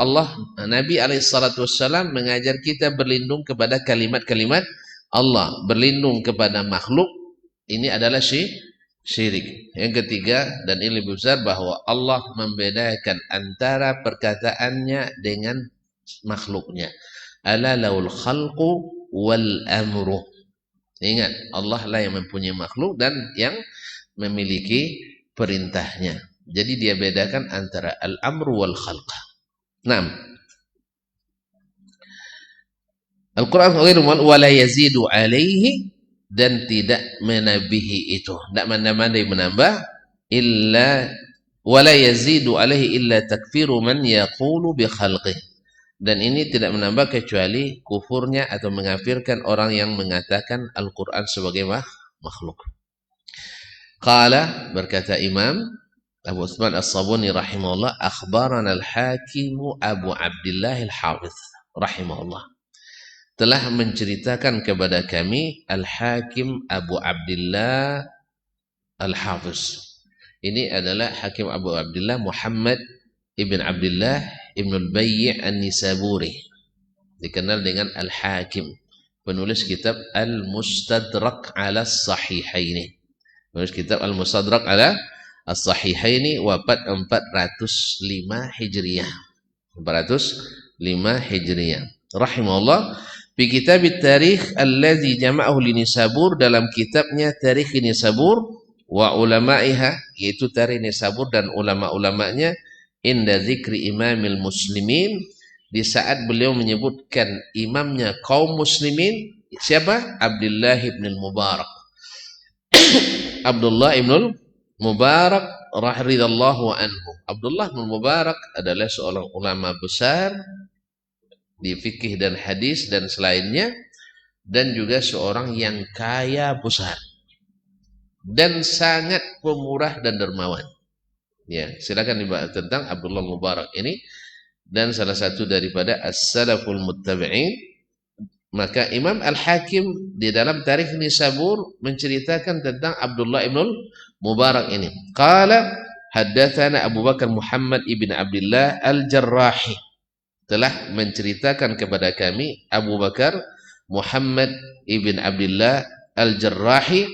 Nabi alaihissalam mengajar kita berlindung kepada kalimat-kalimat Allah, berlindung kepada makhluk, ini adalah syirik. Yang ketiga, dan ini lebih besar, bahwa Allah membedakan antara perkataannya dengan makhluknya. Ala laul khalqu wal amru. Ingat, Allah lah yang mempunyai makhluk dan yang memiliki perintahnya. Jadi dia bedakan antara al-amru wal khalq. 6. Al-Quran wala yazidu alaihi, dan tidak menabihi itu, tidak mandai-mandai menambah, illa wala yazidu alaihi illa takfiru man yaqulu bi khalqih, dan ini tidak menambah kecuali kufurnya atau mengafirkan orang yang mengatakan Al-Quran sebagai makhluk. Qala, berkata Imam Abu Utsman As-Sabuni rahimahullah, akhbarana al-Hakim Abu Abdullah al-Hafiz rahimahullah, telah menceritakan kepada kami Al-Hakim Abu Abdullah Al-Hafiz. Ini adalah Hakim Abu Abdullah Muhammad ibn Abdullah ibn al-Bayy' an-Nisaburi, dikenal dengan Al-Hakim, penulis kitab Al-Mustadrak ala Sahihaini. Penulis kitab Al-Mustadrak ala As-Sahihaini, wafat 405 Hijriyah. 405 Hijriyah. Rahimahullah, fi kitab at-tarikh allazi jama'ahu li Nisabur, dalam kitabnya Tarikh Nisabur, wa ulama'iha, yaitu Tarikh Nisabur dan ulama-ulamanya, inda zikri imamil muslimin, di saat beliau menyebutkan imamnya kaum muslimin. Siapa? Abdullah ibn al-Mubarak. Abdullah ibn al-Mubarak radhiyallahu anhu. Abdullah bin Mubarak adalah seorang ulama besar di fikih dan hadis dan selainnya, dan juga seorang yang kaya besar dan sangat pemurah dan dermawan. Ya, silakan dibahas tentang Abdullah Mubarak ini, dan salah satu daripada as-salaful muttabi'in. Maka Imam Al-Hakim di dalam Tarikh Nisabur menceritakan tentang Abdullah ibn Mubarak ini. Qala haddatsana Abu Bakar Muhammad ibn Abdullah Al-Jarrahi, telah menceritakan kepada kami Abu Bakar Muhammad ibn Abdullah Al-Jarrahi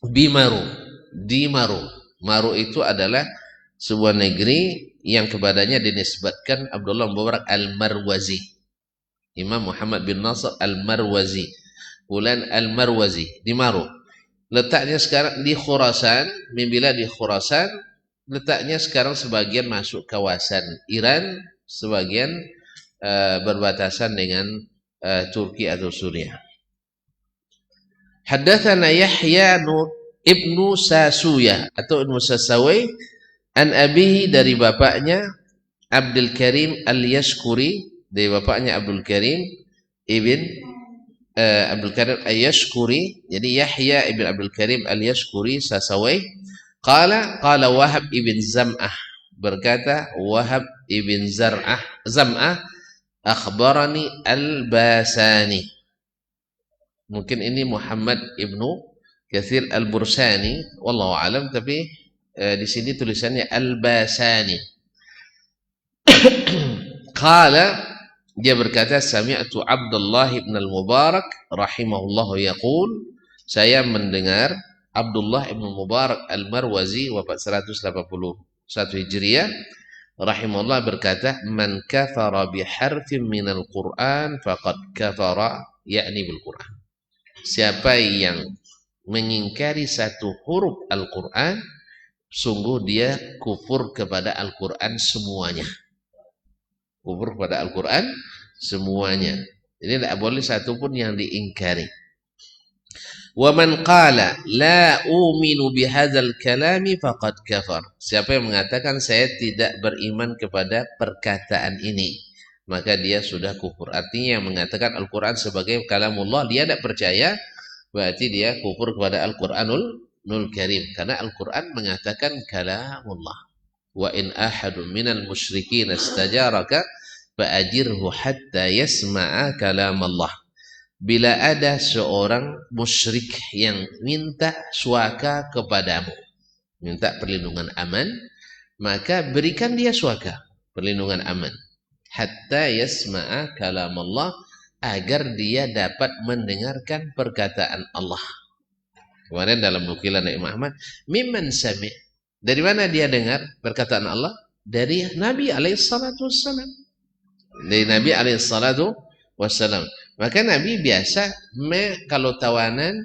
bimaru, di Maru. Maru itu adalah sebuah negeri yang kepadanya dinisbatkan Abdullah Mubarak Al-Marwazi. Imam Muhammad bin Nasr Al-Marwazi, Ulan Al-Marwazi, di Maru. Letaknya sekarang di Khurasan, bila di Khurasan, letaknya sekarang sebagian masuk kawasan Iran, sebagian berbatasan dengan Turki atau Suriah. Haddatsana Yahya ibnu Sasuyah atau Ibnu Sasawi an abihi, dari bapaknya Abdul Karim Al-Yashkuri, dari bapaknya Abdul Karim ibn Abdul Karim Al-Yashkuri. Jadi Yahya ibn Abdul Karim Al-Yashkuri Sasawi. Qala Wahab ibn Zam'ah, berkata Wahab ibn Zam'ah, akhbarani Al-Basani. Mungkin ini Muhammad ibnu Katsir Al-Bursani, wallahu alam, tapi di sini tulisannya Al-Basani. Qala, dia berkata sami'tu Abdullah ibn al-Mubarak rahimahullahu yaqul, saya mendengar Abdullah ibn Mubarak Al-Marwazi wafat 181 Hijriah rahimahullah berkata, man kafara biharfin minal Qur'an faqad kafara, yakni bil Qur'an. Siapa yang mengingkari satu huruf Al-Quran, sungguh dia kufur kepada Al-Quran semuanya. Kufur kepada Al-Quran semuanya. Ini tidak boleh satu pun yang diingkari. Wa man qala la uminu bihadzal kalami faqad kafar. Siapa yang mengatakan saya tidak beriman kepada perkataan ini, maka dia sudah kufur. Artinya yang mengatakan Al-Quran sebagai kalamullah, dia tidak percaya, berarti dia kufur kepada Al-Quranul Karim. Karena Al-Quran mengatakan kalamullah. Wa in ahadun minal musyrikin istajaraka fa'ajirhu hatta yasma'a kalamallah. Bila ada seorang musyrik yang minta suaka kepadamu, minta perlindungan aman, maka berikan dia suaka, perlindungan aman. Hatta yasma'a kalamallah, agar dia dapat mendengarkan perkataan Allah. Kemarin dalam nukilan Nabi Muhammad, mimman sami', dari mana dia dengar perkataan Allah? Dari Nabi alaihissalatu wassalam. Dari Nabi alaihissalatu wassalam. Maka Nabi biasa kalau tawanan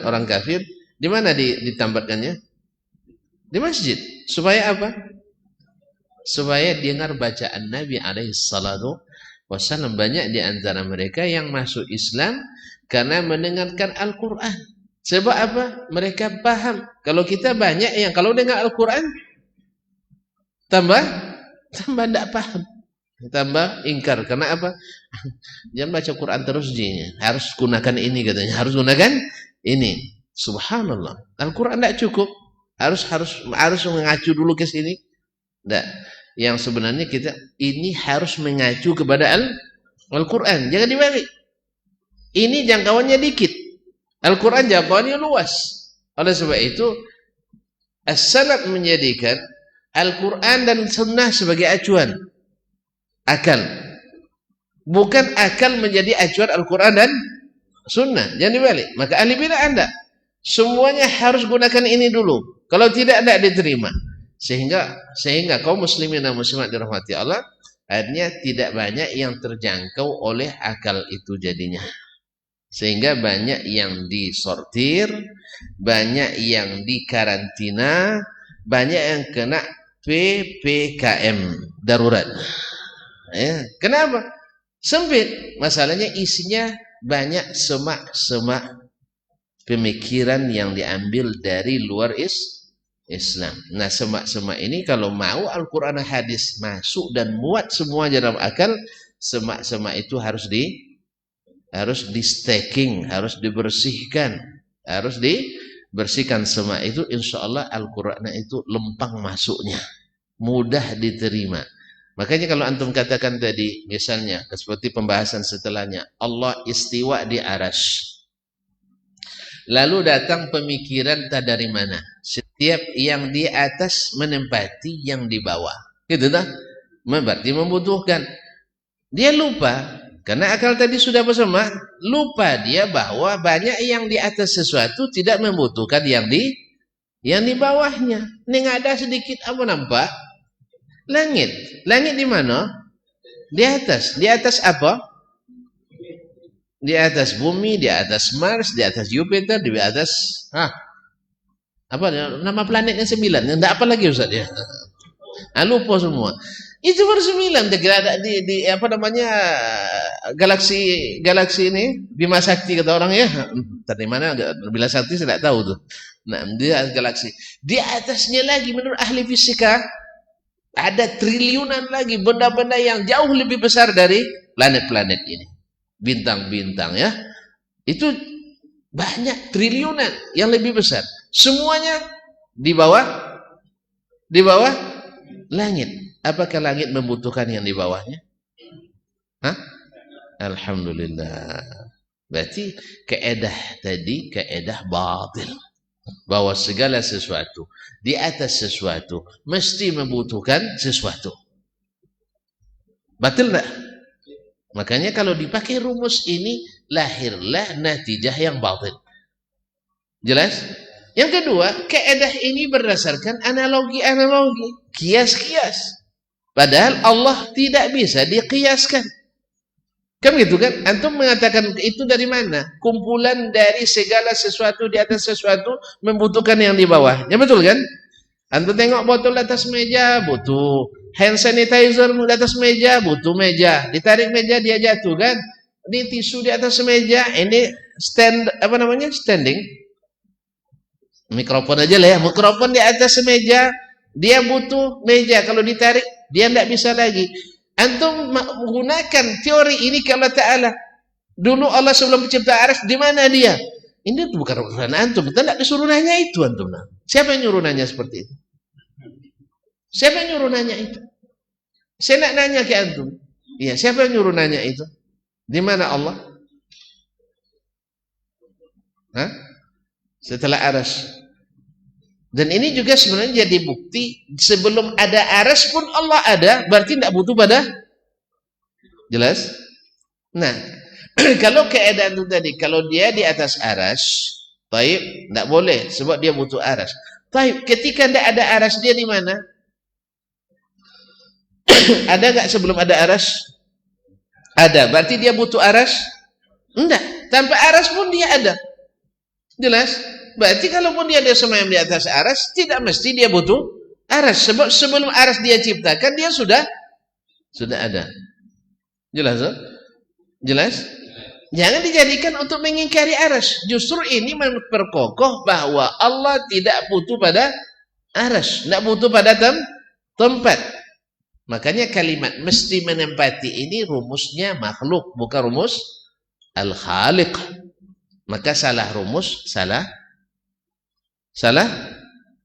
orang kafir, di mana ditempatkannya? Di masjid. Supaya apa? Supaya dengar bacaan Nabi alaihissalatu wassalam. Banyak di antara mereka yang masuk Islam karena mendengarkan Al-Quran. Sebab apa? Mereka paham. Kalau kita banyak yang kalau dengar Al-Quran tambah tidak paham, tambah ingkar. Karena apa? Jangan baca Quran terus, harus gunakan ini katanya, harus gunakan ini. Subhanallah, Al-Quran tidak cukup, harus mengacu dulu ke sini. Tidak. Yang sebenarnya kita ini harus mengacu kepada Al-Quran. Jangan dibalik. Ini jangkauannya dikit. Al-Quran jangkauannya luas. Oleh sebab itu, as-salaf menjadikan Al-Quran dan Sunnah sebagai acuan. Akal. Bukan akal menjadi acuan Al-Quran dan Sunnah. Jangan dibalik. Maka ahli bidah Anda semuanya harus gunakan ini dulu. Kalau tidak diterima. Sehingga kaum muslimin dan muslimat dirahmati Allah, akhirnya tidak banyak yang terjangkau oleh akal itu jadinya. Sehingga banyak yang disortir, banyak yang dikarantina, banyak yang kena PPKM darurat. Ya, kenapa? Sempit. Masalahnya isinya banyak semak-semak pemikiran yang diambil dari luar Islam. Nah, semak-semak ini kalau mau Al-Quran dan hadis masuk dan muat semua dalam akal, semak-semak itu harus di stacking, harus dibersihkan, harus dibersihkan. Semak itu insya Allah Al-Quran itu lempang masuknya, mudah diterima. Makanya kalau antum katakan tadi, misalnya seperti pembahasan setelahnya, Allah istiwa di arasy. Lalu datang pemikiran tak dari mana. Setiap yang di atas menempati yang di bawah. Gitu tak? Berarti membutuhkan. Dia lupa. Karena akal tadi sudah bersama. Lupa dia bahwa banyak yang di atas sesuatu tidak membutuhkan yang di bawahnya. Ini ada sedikit apa nampak? Langit. Langit di mana? Di atas. Di atas apa? Di atas bumi, di atas Mars, di atas Jupiter, di atas apa nama planetnya 9. Enggak apa lagi Ustaz ya. Lupa semua. Itu baru 9. Ada di apa namanya galaksi ini Bima Sakti kata orang ya. Dari mana Bima Sakti saya tidak tahu tuh. Nah, dia galaksi. Di atasnya lagi menurut ahli fisika ada triliunan lagi benda-benda yang jauh lebih besar dari planet-planet ini. Bintang-bintang ya. Itu banyak triliunan yang lebih besar. Semuanya di bawah langit. Apakah langit membutuhkan yang di bawahnya? Alhamdulillah. Berarti kaedah tadi kaedah batil. Bahwa segala sesuatu di atas sesuatu mesti membutuhkan sesuatu. Batil enggak? Makanya kalau dipakai rumus ini lahirlah natijah yang batil. Jelas? Yang kedua, kaedah ini berdasarkan analogi-analogi, kias-kias. Padahal Allah tidak bisa dikiaskan. Kan gitu kan? Antum mengatakan itu dari mana? Kumpulan dari segala sesuatu di atas sesuatu membutuhkan yang di bawah. Ya betul kan? Antum tengok botol atas meja butuh. Hand sanitizer di atas meja butuh meja. Ditarik meja dia jatuh kan? Ini tisu di atas meja. Ini stand apa namanya? Standing. Mikrofon aja lah ya. Mikrofon di atas meja. Dia butuh meja. Kalau ditarik dia tidak bisa lagi. Antum menggunakan teori ini ke Allah Ta'ala. Dulu Allah sebelum mencipta arsy di mana dia? Ini bukan urusan antum. Kita tidak disuruh nanya itu antum. Siapa yang nyuruh nanya seperti itu? Siapa yang nyuruh nanya itu? Saya nak nanya ke antum. Iya, siapa yang nyuruh nanya itu? Di mana Allah? Setelah arsy. Dan ini juga sebenarnya jadi bukti sebelum ada arsy pun Allah ada, berarti tidak butuh pada. Jelas? Nah, kalau keadaan itu tadi, kalau dia di atas arsy, taib, tidak boleh sebab dia butuh arsy. Taib, ketika tidak ada arsy dia di mana? Ada nggak sebelum ada arsy? Ada. Berarti dia butuh arsy? Enggak. Tanpa arsy pun dia ada. Jelas? Berarti kalaupun dia ada semayam di atas arsy, tidak mesti dia butuh arsy. Sebab sebelum arsy dia ciptakan, dia sudah ada. Jelas? Jelas? Jangan dijadikan untuk mengingkari arsy. Justru ini memperkokoh bahwa Allah tidak butuh pada arsy, tidak butuh pada tempat. Makanya kalimat mesti menempati ini rumusnya makhluk, bukan rumus al-khaliq. Maka salah rumus, salah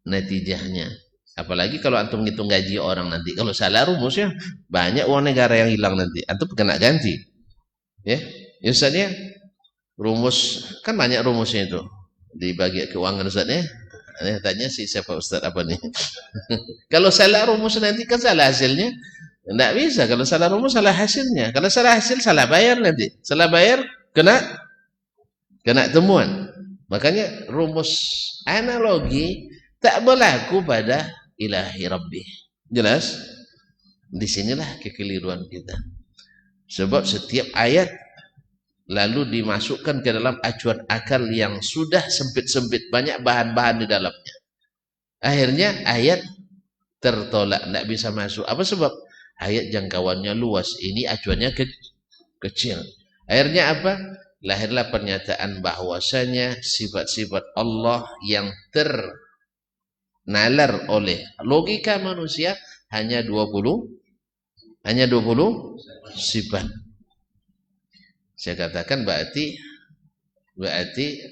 natijahnya. Apalagi kalau antum ngitung gaji orang nanti. Kalau salah rumusnya, banyak uang negara yang hilang nanti. Antum kena ganti. Ya, Ustaz ya. Rumus, kan banyak rumusnya itu. Di bagian keuangan Ustaz ya. Tanya si siapa Ustaz apa nih. Kalau salah rumus nanti kan salah hasilnya. Tidak bisa. Kalau salah rumus salah hasilnya. Kalau salah hasil salah bayar nanti. Salah bayar kena temuan. Makanya rumus analogi tak berlaku pada ilahi Rabbi. Jelas? Disinilah kekeliruan kita. Sebab setiap ayat lalu dimasukkan ke dalam acuan akal yang sudah sempit-sempit, banyak bahan-bahan di dalamnya. Akhirnya ayat tertolak, tidak bisa masuk. Apa sebab? Ayat jangkauannya luas, ini acuannya kecil. Akhirnya apa? Lahirlah pernyataan bahwasanya sifat-sifat Allah yang nalar oleh logika manusia hanya 20 sifat. Saya katakan berarti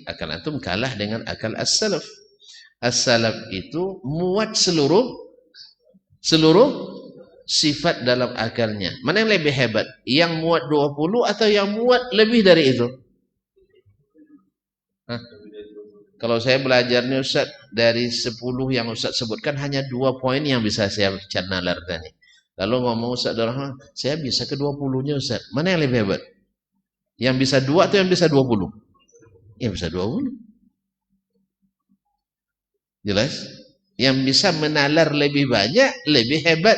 akal antum kalah dengan akal as-salaf. As-salaf itu muat seluruh sifat dalam akalnya. Mana yang lebih hebat? Yang muat 20 atau yang muat lebih dari itu? Hah? Kalau saya belajar nih Ustaz, dari 10 yang Ustaz sebutkan hanya 2 poin yang bisa saya nalar tadi. Lalu ngomong Ustaz Rahman, saya bisa ke 20-nya Ustaz. Mana yang lebih hebat? Yang bisa 2 atau yang bisa 20? Yang bisa 20. Jelas? Yang bisa menalar lebih banyak, lebih hebat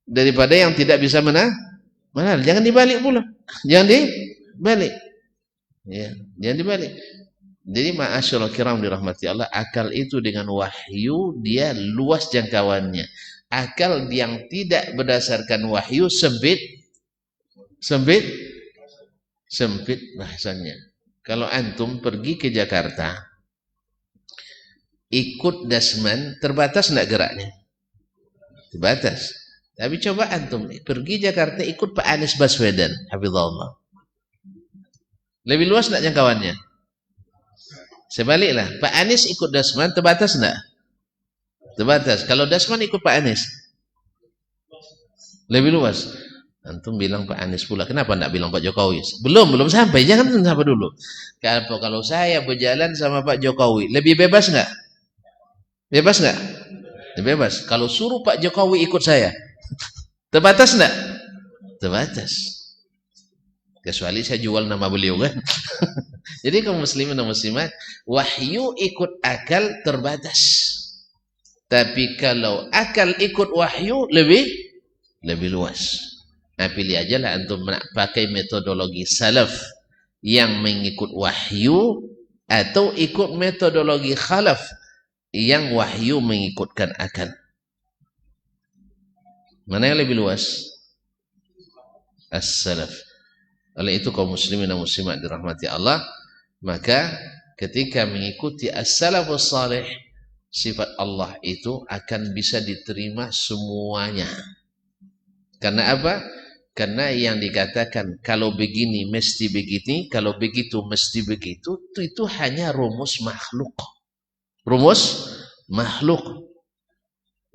daripada yang tidak bisa menalar. Jangan dibalik pula. Jangan dibalik. Ya, jangan dibalik. Jadi ma'asyiral kiram dirahmati Allah, akal itu dengan wahyu dia luas jangkauannya. Akal yang tidak berdasarkan wahyu sempit bahasanya. Kalau antum pergi ke Jakarta ikut dasman, terbatas enggak geraknya? Terbatas. Tapi coba antum pergi Jakarta ikut Pak Anies Baswedan, hafizahullah. Lebih luas enggak jangkauannya? Sebaliklah, Pak Anies ikut Dasman, terbatas enggak? Terbatas. Kalau Dasman ikut Pak Anies, lebih luas. Antum bilang Pak Anies pula, kenapa enggak bilang Pak Jokowi? Belum sampai, jangan sampai dulu. Kalau saya berjalan sama Pak Jokowi, lebih bebas enggak? Bebas enggak? Bebas. Kalau suruh Pak Jokowi ikut saya, terbatas enggak? Terbatas. Kecuali saya jual nama beliau kan. Jadi kaum muslimin dan muslimat, wahyu ikut akal terbatas. Tapi kalau akal ikut wahyu lebih luas. Nah, pilih aja lah antum pakai metodologi salaf yang mengikut wahyu atau ikut metodologi khalaf yang wahyu mengikutkan akal. Mana yang lebih luas? As-salaf. Oleh itu kaum muslimin dan muslimat dirahmati Allah, maka ketika mengikuti as-salafus salih, sifat Allah itu akan bisa diterima semuanya. Karena apa? Karena yang dikatakan kalau begini mesti begini, kalau begitu mesti begitu, itu hanya rumus makhluk. Rumus makhluk.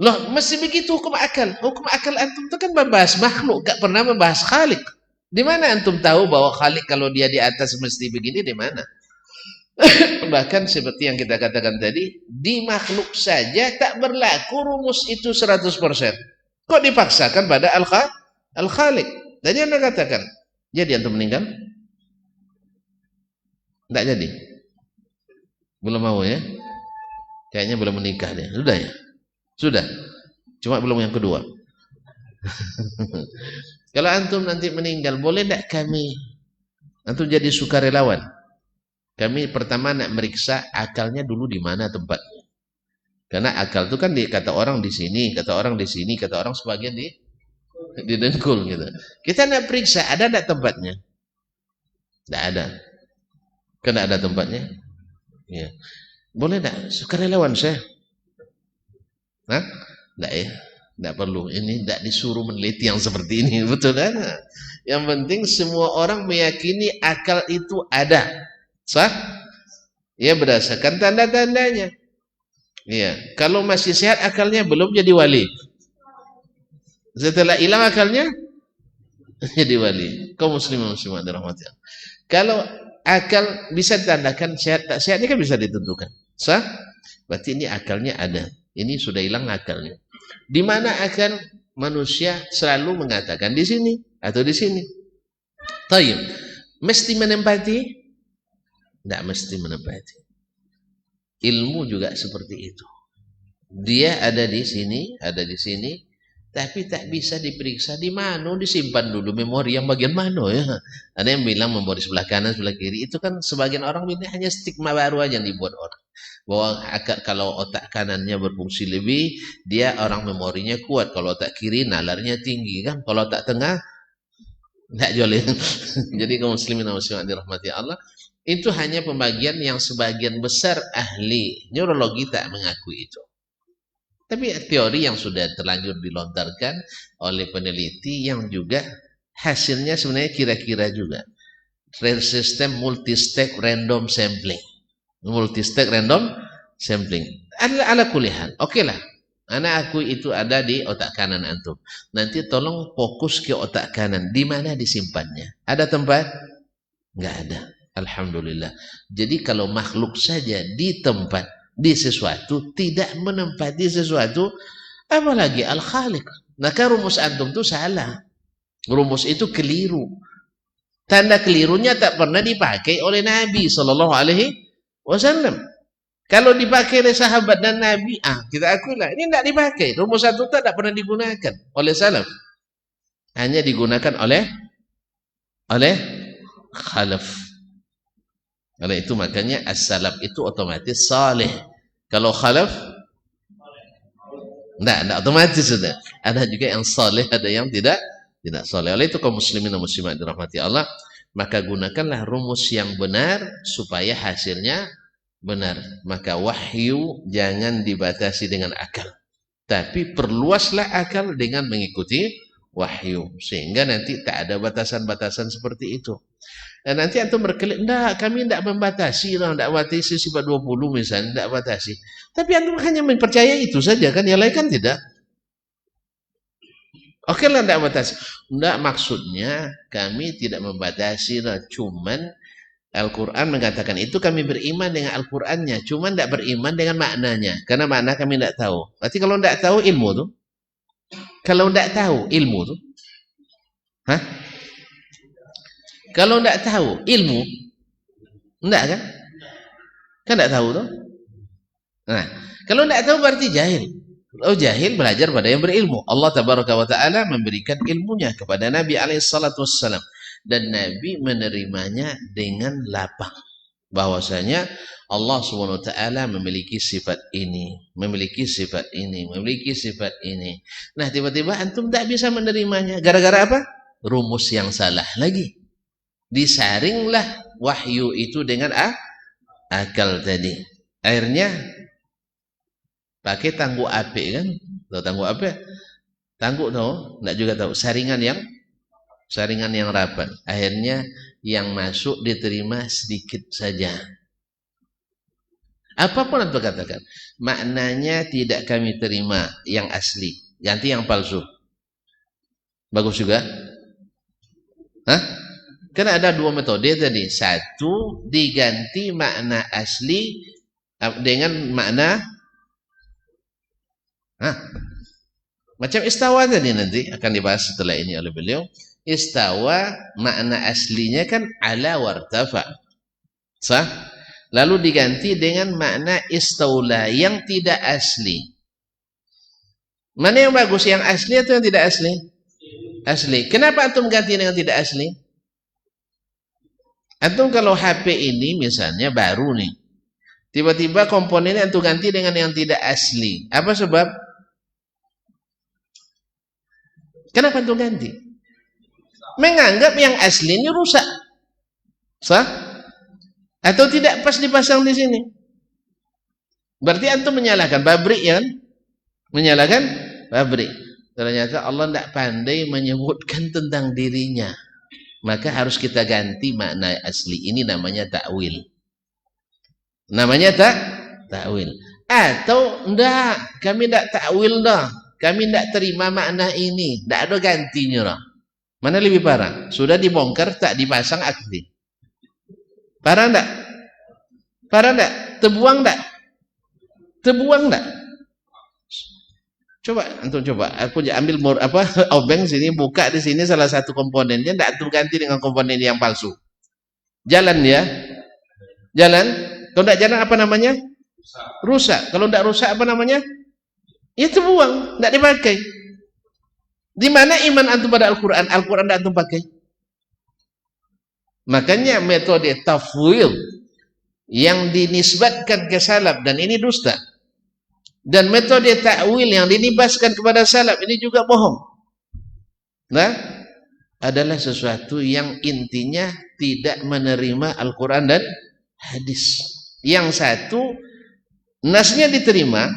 Loh, mesti begitu hukum akal. Hukum akal antum itu kan membahas makhluk, gak pernah membahas khalik. Di mana antum tahu bahwa Khalik kalau dia di atas mesti begini, di mana? Bahkan seperti yang kita katakan tadi, di makhluk saja tak berlaku rumus itu 100%. Kok dipaksakan pada Al-Khalik? Tadi Anda katakan, jadi antum meninggal? Tidak jadi? Belum mau ya? Kayaknya belum menikah deh. Sudah ya? Sudah. Cuma belum yang kedua. Kalau antum nanti meninggal, boleh tidak kami antum jadi sukarelawan? Kami pertama nak meriksa akalnya dulu di mana tempatnya. Karena akal itu kan kata orang di sini, kata orang di sini, kata orang sebagian di dengkul gitu. Kita nak periksa ada tidak tempatnya? Tidak ada. Karena ada tempatnya. Ya. Boleh tidak sukarelawan saya? Hah? Tidak ya. Tidak perlu, ini tidak disuruh meneliti yang seperti ini, betul kan? Yang penting semua orang meyakini akal itu ada, sah? Ya berdasarkan tanda-tandanya. Ya, kalau masih sehat akalnya belum jadi wali. Setelah hilang akalnya jadi wali. Kaum muslimin muslimat dirahmati Allah. Kalau akal bisa ditandakan sehat tak sehat ini kan bisa ditentukan, sah? Berarti ini akalnya ada. Ini sudah hilang akalnya. Di mana akal manusia selalu mengatakan di sini atau di sini. Tayyib. Mesti menempati? Tidak mesti menempati. Ilmu juga seperti itu. Dia ada di sini, tapi tak bisa diperiksa di mana, disimpan dulu memori yang bagian mana ya. Ada yang bilang memori sebelah kanan, sebelah kiri. Itu kan sebagian orang ini hanya stigma baru aja yang dibuat orang. Bahwa kalau otak kanannya berfungsi lebih, dia orang memorinya kuat. Kalau otak kiri nalarnya tinggi kan. Kalau otak tengah tidak jolin. Jadi kaum muslimin dan muslimat dirahmati Allah, itu hanya pembagian yang sebagian besar ahli neurologi tak mengakui itu. Tapi teori yang sudah terlanjur dilontarkan oleh peneliti yang juga hasilnya sebenarnya kira-kira juga. Sistem multi-step random sampling. Multi-step random sampling. Ala kulihan. Oke lah. Anak aku itu ada di otak kanan antum. Nanti tolong fokus ke otak kanan. Di mana disimpannya? Ada tempat? Nggak ada. Alhamdulillah. Jadi kalau makhluk saja di tempat, di sesuatu, tidak menempati sesuatu, apalagi Al-Khaliq. Maka rumus antum itu salah. Rumus itu keliru. Tanda kelirunya tak pernah dipakai oleh Nabi Sallallahu Alaihi Wasallam. Kalau dipakai oleh sahabat dan Nabi, kita akuilah ini tidak dipakai. Rumus satu tak pernah digunakan oleh salaf. Hanya digunakan oleh khalaf. Oleh itu makanya as-salaf itu otomatis saleh. Kalau khalaf tidak otomatis sudah. Ada juga yang saleh, ada yang tidak saleh. Oleh itu kaum muslimin dan muslimat dirahmati Allah, maka gunakanlah rumus yang benar supaya hasilnya benar. Maka wahyu jangan dibatasi dengan akal, tapi perluaslah akal dengan mengikuti wahyu, sehingga nanti tak ada batasan-batasan seperti itu. Dan nanti antum berkelit, enggak, kami tidak membatasi, tidak batasi sifat 20 misalnya, tidak batasi. Tapi antum hanya mempercaya itu saja kan, yang lain kan tidak. Oke lah, tidak batasi. Enggak, maksudnya kami tidak membatasi, cuman Al-Quran mengatakan itu, kami beriman dengan Al-Qurannya, cuman tidak beriman dengan maknanya, karena makna kami tidak tahu. Berarti kalau tidak tahu ilmu tuh, kalau tidak tahu ilmu tuh, kalau tidak tahu ilmu, tidak kan? Kan tidak tahu tuh. Nah, kalau tidak tahu berarti jahil. Oh, jahil belajar pada yang berilmu. Allah Tabaraka wa Ta'ala memberikan ilmunya kepada Nabi Alaihissalam. Dan Nabi menerimanya dengan lapang. Bahwasanya Allah SWT memiliki sifat ini, memiliki sifat ini, memiliki sifat ini. Nah, tiba-tiba antum tak bisa menerimanya. Gara-gara apa? Rumus yang salah lagi. Disaringlah wahyu itu dengan akal tadi. Akhirnya pakai tangguk api kan? Tahu tangguk api? Tangguk tahu? Enggak juga tahu. Saringan yang rapat. Akhirnya yang masuk diterima sedikit saja. Apapun antum katakan, maknanya tidak kami terima yang asli, ganti yang palsu. Bagus juga? Karena ada dua metode tadi. Satu, diganti makna asli dengan makna macam istawa tadi, nanti akan dibahas setelah ini oleh beliau. Istawa makna aslinya kan ala wartafa. Sah? Lalu diganti dengan makna istaula yang tidak asli. Mana yang bagus? Yang asli atau yang tidak asli? Asli. Kenapa antum ganti dengan tidak asli? Antum kalau HP ini misalnya baru nih, tiba-tiba komponennya antum ganti dengan yang tidak asli. Apa sebab? Kenapa antum ganti? Menganggap yang asli ini rusak. Sah? Atau tidak pas dipasang di sini. Berarti antum menyalahkan pabrik, ya kan? Menyalahkan pabrik. Ternyata Allah tidak pandai menyebutkan tentang dirinya. Maka harus kita ganti makna asli. Ini namanya takwil. Namanya takwil. Atau enggak, kami tidak takwil dah. Kami tidak terima makna ini. Tidak ada gantinya dah. Mana lebih parah? Sudah dibongkar, tak dipasang asli. Parah enggak? Parah enggak? Terbuang enggak? Terbuang enggak? Coba antum coba. Aku ambil obeng sini, buka di sini salah satu komponennya, enggak antum ganti dengan komponen yang palsu. Jalan ya? Jalan? Kalau enggak jalan apa namanya? Rusak. Kalau enggak rusak apa namanya? Ya terbuang, enggak dipakai. Di mana iman antum pada Al-Quran? Al-Quran enggak antum pakai. Makanya metode tafwid yang dinisbatkan ke salaf, dan ini dusta. Dan metode takwil yang dinibaskan kepada salaf, ini juga bohong. Nah, adalah sesuatu yang intinya tidak menerima Al-Quran dan hadis. Yang satu, nasnya diterima,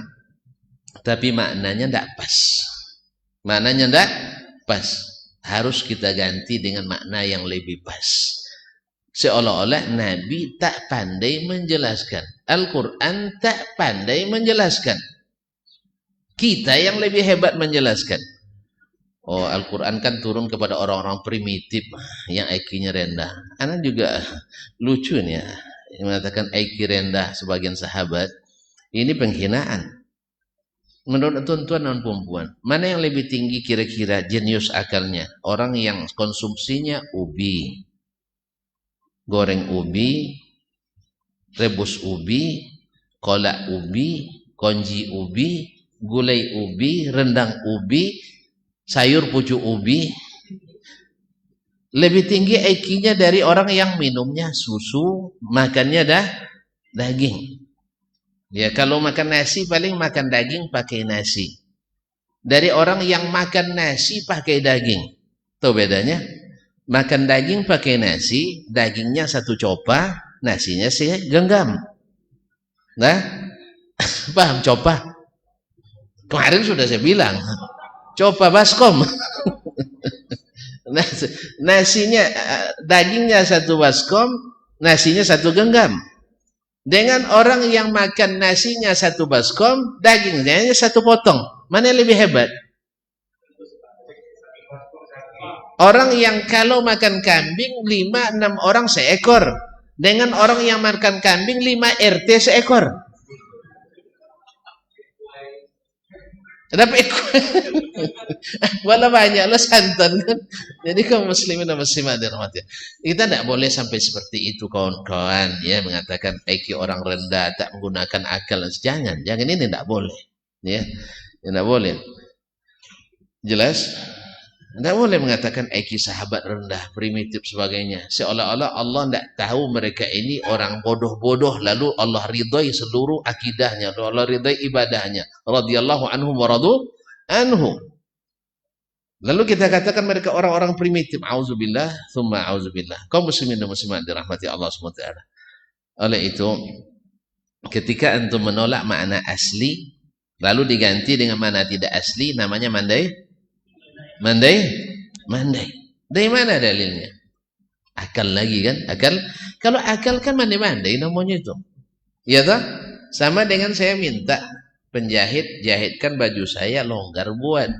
tapi maknanya tidak pas. Maknanya tidak pas. Harus kita ganti dengan makna yang lebih pas. Seolah-olah Nabi tak pandai menjelaskan. Al-Quran tak pandai menjelaskan. Kita yang lebih hebat menjelaskan. Oh, Al-Quran kan turun kepada orang-orang primitif yang IQ-nya rendah. Anak juga lucu nih ya. Yang mengatakan IQ rendah sebagian sahabat. Ini penghinaan. Menurut tuan-tuan dan perempuan, mana yang lebih tinggi kira-kira jenius akalnya? Orang yang konsumsinya ubi, goreng ubi, rebus ubi, kolak ubi, konji ubi, gulai ubi, rendang ubi, sayur pucuk ubi. Lebih tinggi IQ-nya dari orang yang minumnya susu, makannya daging. Ya, kalau makan nasi paling makan daging pakai nasi. Dari orang yang makan nasi pakai daging. Tahu bedanya? Makan daging pakai nasi, dagingnya satu copa, nasinya segenggam. Nah, paham copa? Kemarin sudah saya bilang, copa baskom. Nasinya, dagingnya satu baskom, nasinya satu genggam. Dengan orang yang makan nasinya satu baskom, dagingnya hanya satu potong. Mana yang lebih hebat? Orang yang kalau makan kambing 5-6 orang seekor. Dengan orang yang makan kambing 5 RT seekor. Dapat wala banyak lo santan kan. Jadi kaum muslimin dan muslimat dirahmati. Kita tidak boleh sampai seperti itu kawan-kawan ya, mengatakan IQ orang rendah tak menggunakan akal. Jangan ini tidak boleh ya. Tidak boleh. Jelas? Tidak boleh mengatakan IQ sahabat rendah, primitif sebagainya. Seolah-olah Allah tidak tahu mereka ini orang bodoh-bodoh, lalu Allah ridai seluruh akidahnya, Allah ridai ibadahnya. Radhiyallahu anhum wa radu anhu. Lalu kita katakan mereka orang-orang primitif. Auzubillah, thumma auzubillah. Kaum muslimin dan muslimat dirahmati Allah SWT. Oleh itu, ketika antum menolak makna asli, lalu diganti dengan makna tidak asli, namanya mandai. Mandai. Dari mana dalilnya? Akal lagi kan? Akal. Kalau akal kan mandai-mandai namanya itu. Ya toh? Sama dengan saya minta penjahit jahitkan baju saya longgar buat.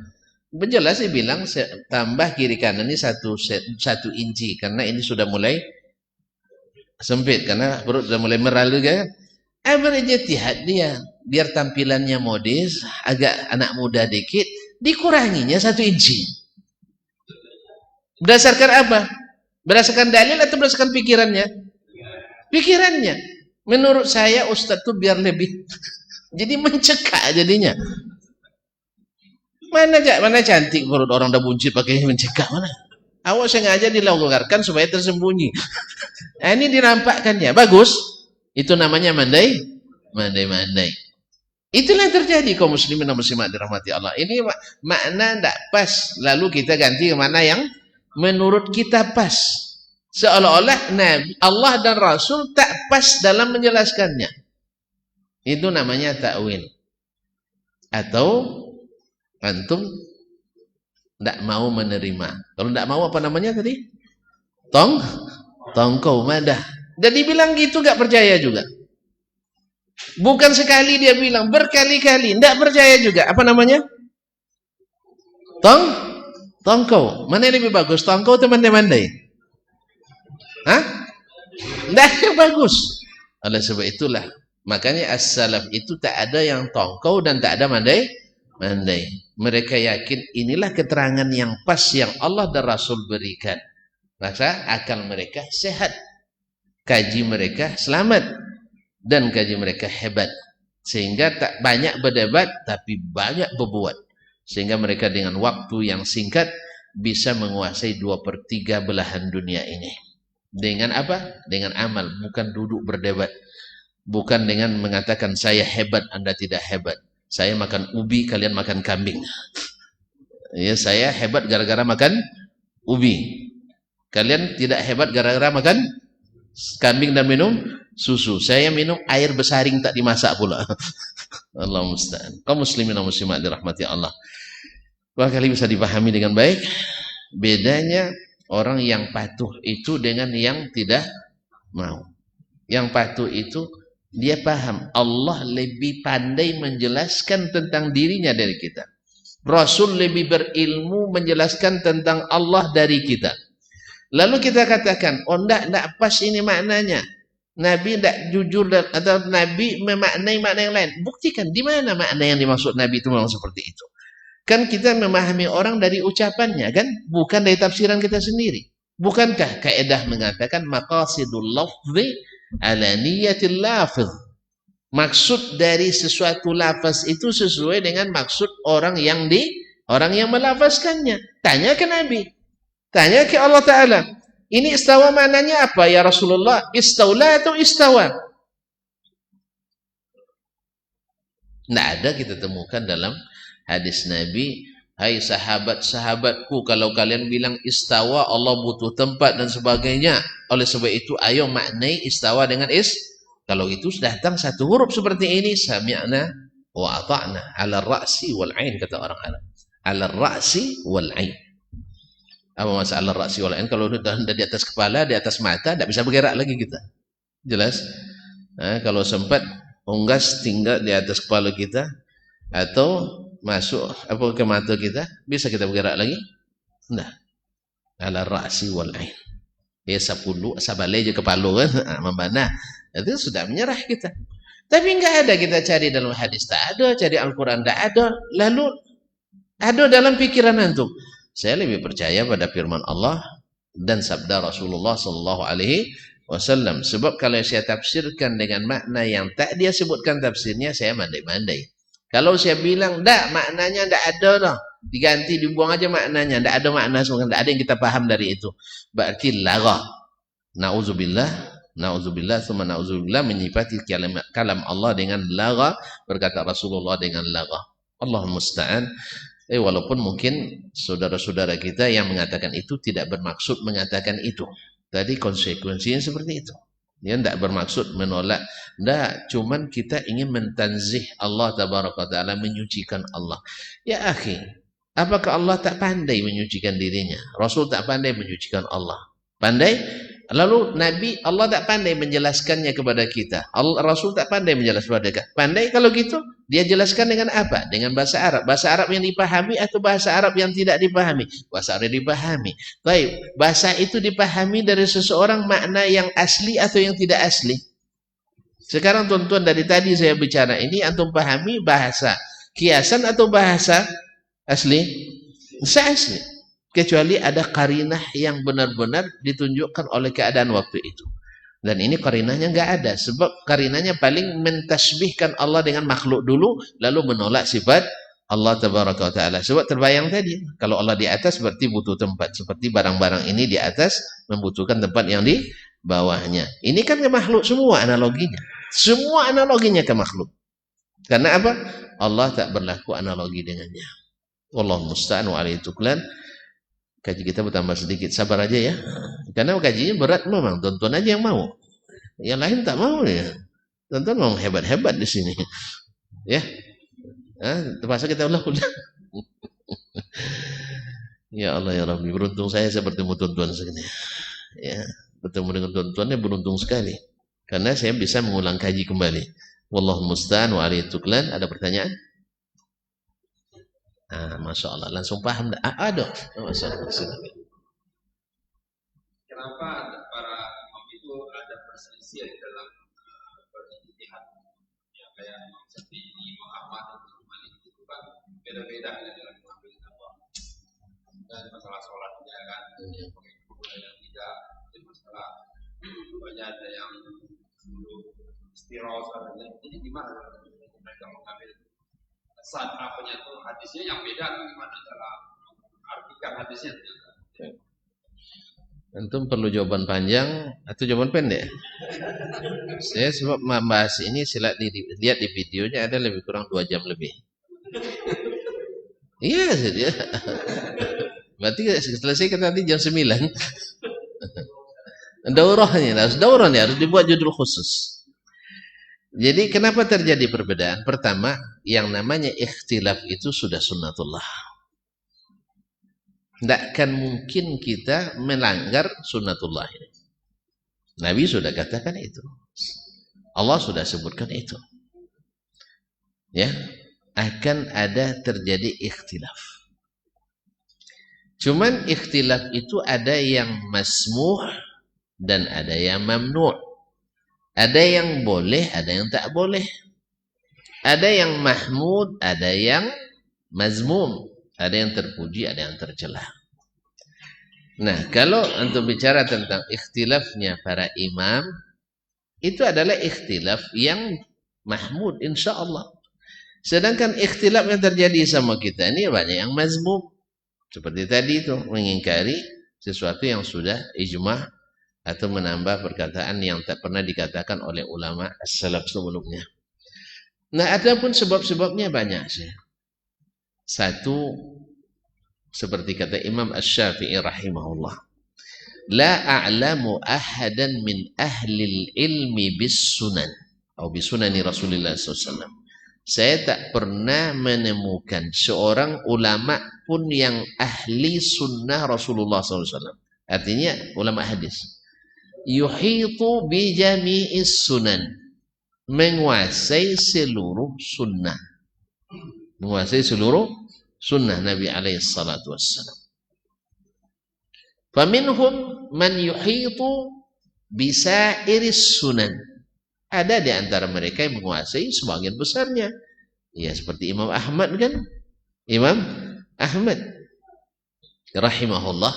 Jelas saya bilang tambah kiri kanan ini 1 inci karena ini sudah mulai sempit karena perut sudah mulai meral juga kan. Berijtihad dia biar tampilannya modis, agak anak muda dikit, dikuranginya 1 inci. Berdasarkan apa? Berdasarkan dalil atau berdasarkan pikirannya? Pikirannya. Menurut saya Ustadz tuh biar lebih jadi mencekak jadinya. Mana cantik perut orang udah buncit pakai mencekak mana? Awak sengaja dilonggarkan supaya tersembunyi. Nah, ini dirampakkannya. Bagus. Itu namanya mandai. Itulah yang terjadi kaum muslimin dan muslimat dirahmati Allah. Ini makna tidak pas. Lalu kita ganti ke mana yang menurut kita pas. Seolah-olah Nabi, Allah dan Rasul tak pas dalam menjelaskannya. Itu namanya ta'wil. Atau antum tidak mau menerima. Kalau tidak mau apa namanya tadi? Tongkau madah. Jadi bilang gitu gak percaya juga. Bukan sekali dia bilang, berkali-kali. Tidak percaya juga. Apa namanya? Tongkau. Mana yang lebih bagus? Tongkau atau mandai-mandai? Hah? Tidak yang bagus. Oleh sebab itulah. Makanya as-salaf itu tak ada yang tongkau dan tak ada mandai. Mereka yakin inilah keterangan yang pas yang Allah dan Rasul berikan. Maka akal mereka sehat. Kaji mereka selamat. Dan kaji mereka hebat. Sehingga tak banyak berdebat tapi banyak berbuat. Sehingga mereka dengan waktu yang singkat bisa menguasai 2/3 belahan dunia ini. Dengan apa? Dengan amal. Bukan duduk berdebat. Bukan dengan mengatakan saya hebat, Anda tidak hebat. Saya makan ubi, kalian makan kambing. Ya, saya hebat gara-gara makan ubi. Kalian tidak hebat gara-gara makan kambing dan minum susu. Saya minum air besaring tak dimasak pula. Allah musta'an. Kaum muslimin dan muslimat dirahmati Allah. Barangkali bisa dipahami dengan baik bedanya orang yang patuh itu dengan yang tidak mau. Yang patuh itu dia paham Allah lebih pandai menjelaskan tentang dirinya dari kita. Rasul lebih berilmu menjelaskan tentang Allah dari kita. Lalu kita katakan, oh enggak pas ini maknanya. Nabi tidak jujur atau Nabi memaknai makna yang lain. Buktikan di mana makna yang dimaksud Nabi itu memang seperti itu. Kan kita memahami orang dari ucapannya kan, bukan dari tafsiran kita sendiri. Bukankah kaidah mengatakan maqasidul lafzi ala niyatil lafz? Maksud dari sesuatu lafaz itu sesuai dengan maksud orang yang melafazkannya. Tanya ke Nabi. Tanya ke Allah Ta'ala. Ini istawa maknanya apa ya Rasulullah? Istaula atau istawa? Tidak ada kita temukan dalam hadis Nabi. Hai sahabat-sahabatku, kalau kalian bilang istawa, Allah butuh tempat dan sebagainya. Oleh sebab itu, ayo maknai istawa dengan Kalau itu datang satu huruf seperti ini, sami'na wa ata'na. Ala ra'si wal ain, kata orang Arab. Ala ra'si wal ain. Apa masalah ra'si wal ain? Kalau sudah di atas kepala, di atas mata, tidak bisa bergerak lagi kita. Jelas? Nah, kalau sempat unggas tinggal di atas kepala kita atau masuk ke mata kita, bisa kita bergerak lagi? Nah, ala ra'si wal ain. Ya sapulu, sabale je kepala kan, membana. Itu sudah menyerah kita. Tapi enggak ada kita cari dalam hadis, tak ada, cari Al-Quran tak ada. Lalu ada dalam pikiran antum. Saya lebih percaya pada firman Allah dan sabda Rasulullah sallallahu alaihi wasallam. Sebab kalau saya tafsirkan dengan makna yang tak dia sebutkan tafsirnya, saya mandai-mandai. Kalau saya bilang, enggak, maknanya enggak ada dah. Diganti, dibuang aja maknanya. Enggak ada makna, enggak ada yang kita paham dari itu. Berarti lagha. Na'udzubillah, summa na'udzubillah, menyifati kalam Allah dengan lagha, berkata Rasulullah dengan lagha. Allahumma musta'an. Walaupun mungkin saudara-saudara kita yang mengatakan itu tidak bermaksud mengatakan itu. Tadi konsekuensinya seperti itu. Dia tidak bermaksud menolak. Tidak, cuman kita ingin mentanzih Allah tabaraka ta'ala, menyucikan Allah. Ya akhi, apakah Allah tak pandai menyucikan dirinya? Rasul tak pandai menyucikan Allah. Pandai? Lalu Nabi, Allah tak pandai menjelaskannya kepada kita. Rasul tak pandai menjelaskan kepada kita. Pandai kalau gitu, dia jelaskan dengan apa? Dengan bahasa Arab. Bahasa Arab yang dipahami atau bahasa Arab yang tidak dipahami? Bahasa Arab yang dipahami. Baik, bahasa itu dipahami dari seseorang makna yang asli atau yang tidak asli. Sekarang tuan-tuan, dari tadi saya bicara ini, antum pahami bahasa kiasan atau bahasa asli? Bahasa asli. Kecuali ada qarinah yang benar-benar ditunjukkan oleh keadaan waktu itu. Dan ini qarinahnya enggak ada. Sebab qarinahnya paling mentasbihkan Allah dengan makhluk dulu, lalu menolak sifat Allah tabaraka wa ta'ala. Sebab terbayang tadi, kalau Allah di atas berarti butuh tempat. Seperti barang-barang ini di atas membutuhkan tempat yang di bawahnya. Ini kan ke makhluk semua analoginya. Semua analoginya ke makhluk. Karena apa? Allah tak berlaku analogi dengannya. Wallahu musta'an wa alaihi tuklan. Kaji kita bertambah sedikit, sabar aja ya. Karena kajinya berat memang, tonton aja yang mau. Yang lain tak mau ya. Tonton mau hebat-hebat di sini. Ya. Terpaksa kita ulang-ulang. Ya Allah ya Rabbi, beruntung saya bertemu tonton segini. Ya, bertemu dengan tontonnya beruntung sekali. Karena saya bisa mengulang kaji kembali. Wallahu musta'an wa alaihi tuklan. Ada pertanyaan? Masya Allah, langsung paham. Ada. Masya Allah. Kenapa para imam itu ada perselisihan dalam berijtihad? Ya, kayak seperti Imam Ahmad dan Imam Malik itu kan beda-beda dalam mengambil fatwa. Dan masalah sholatnya kan, yang tidak, dan masalah banyak ada yang dulu istirahah. Ini gimana mereka mengambil saat apanya tuh hadisnya yang beda atau gimana cara artikan hadisnya? Antum perlu jawaban panjang atau jawaban pendek? Saya sebab membahas ini, silat lihat di videonya, ada lebih kurang 2 jam lebih. Iya saja. Berarti selesai kan tadi jam 9. Daurahnya harus dibuat judul khusus. Jadi kenapa terjadi perbedaan? Pertama, yang namanya ikhtilaf itu sudah sunnatullah. Tidak akan mungkin kita melanggar sunnatullah ini. Nabi sudah katakan itu. Allah sudah sebutkan itu. Ya, akan ada terjadi ikhtilaf. Cuman ikhtilaf itu ada yang masmuh dan ada yang mamnu'. Ada yang boleh, ada yang tak boleh. Ada yang mahmud, ada yang mazmum. Ada yang terpuji, ada yang tercela. Nah, kalau untuk bicara tentang ikhtilafnya para imam, itu adalah ikhtilaf yang mahmud insya Allah. Sedangkan ikhtilaf yang terjadi sama kita ini banyak yang mazmum. Seperti tadi itu, mengingkari sesuatu yang sudah ijma' atau menambah perkataan yang tak pernah dikatakan oleh ulama as-salaf sebelumnya. Nah, adapun sebab-sebabnya banyak sih. Satu, seperti kata Imam Asy-Syafi'i rahimahullah, la a'lamu ahadan min ahli ilmi bis sunan atau bis sunani Rasulullah SAW. Saya tak pernah menemukan seorang ulama pun yang ahli sunnah Rasulullah SAW. Artinya ulama hadis. Yuhitu bi jami'is sunan. Menguasai seluruh sunnah. Menguasai seluruh sunnah Nabi alaihi salatu wassalam. Faminhum man yuhitu bisairis sunan. Ada di antara mereka yang menguasai sebagian besarnya. Ya, seperti Imam Ahmad kan? Imam Ahmad rahimahullah,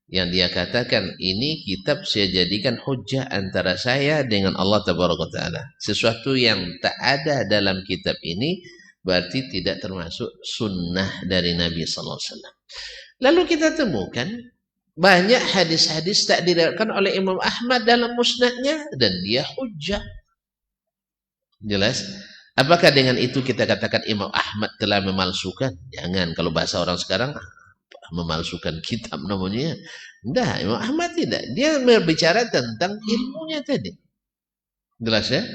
yang dia katakan ini kitab saya jadikan hujjah antara saya dengan Allah tabaraka taala. Sesuatu yang tak ada dalam kitab ini berarti tidak termasuk sunnah dari Nabi sallallahu alaihi wasallam. Lalu kita temukan banyak hadis-hadis tak diriwayatkan oleh Imam Ahmad dalam musnadnya dan dia hujjah. Jelas? Apakah dengan itu kita katakan Imam Ahmad telah memalsukan? Jangan. Kalau bahasa orang sekarang, memalsukan kitab namanya. Tidak, Imam Ahmad tidak. Dia berbicara tentang ilmunya tadi. Jelas ya?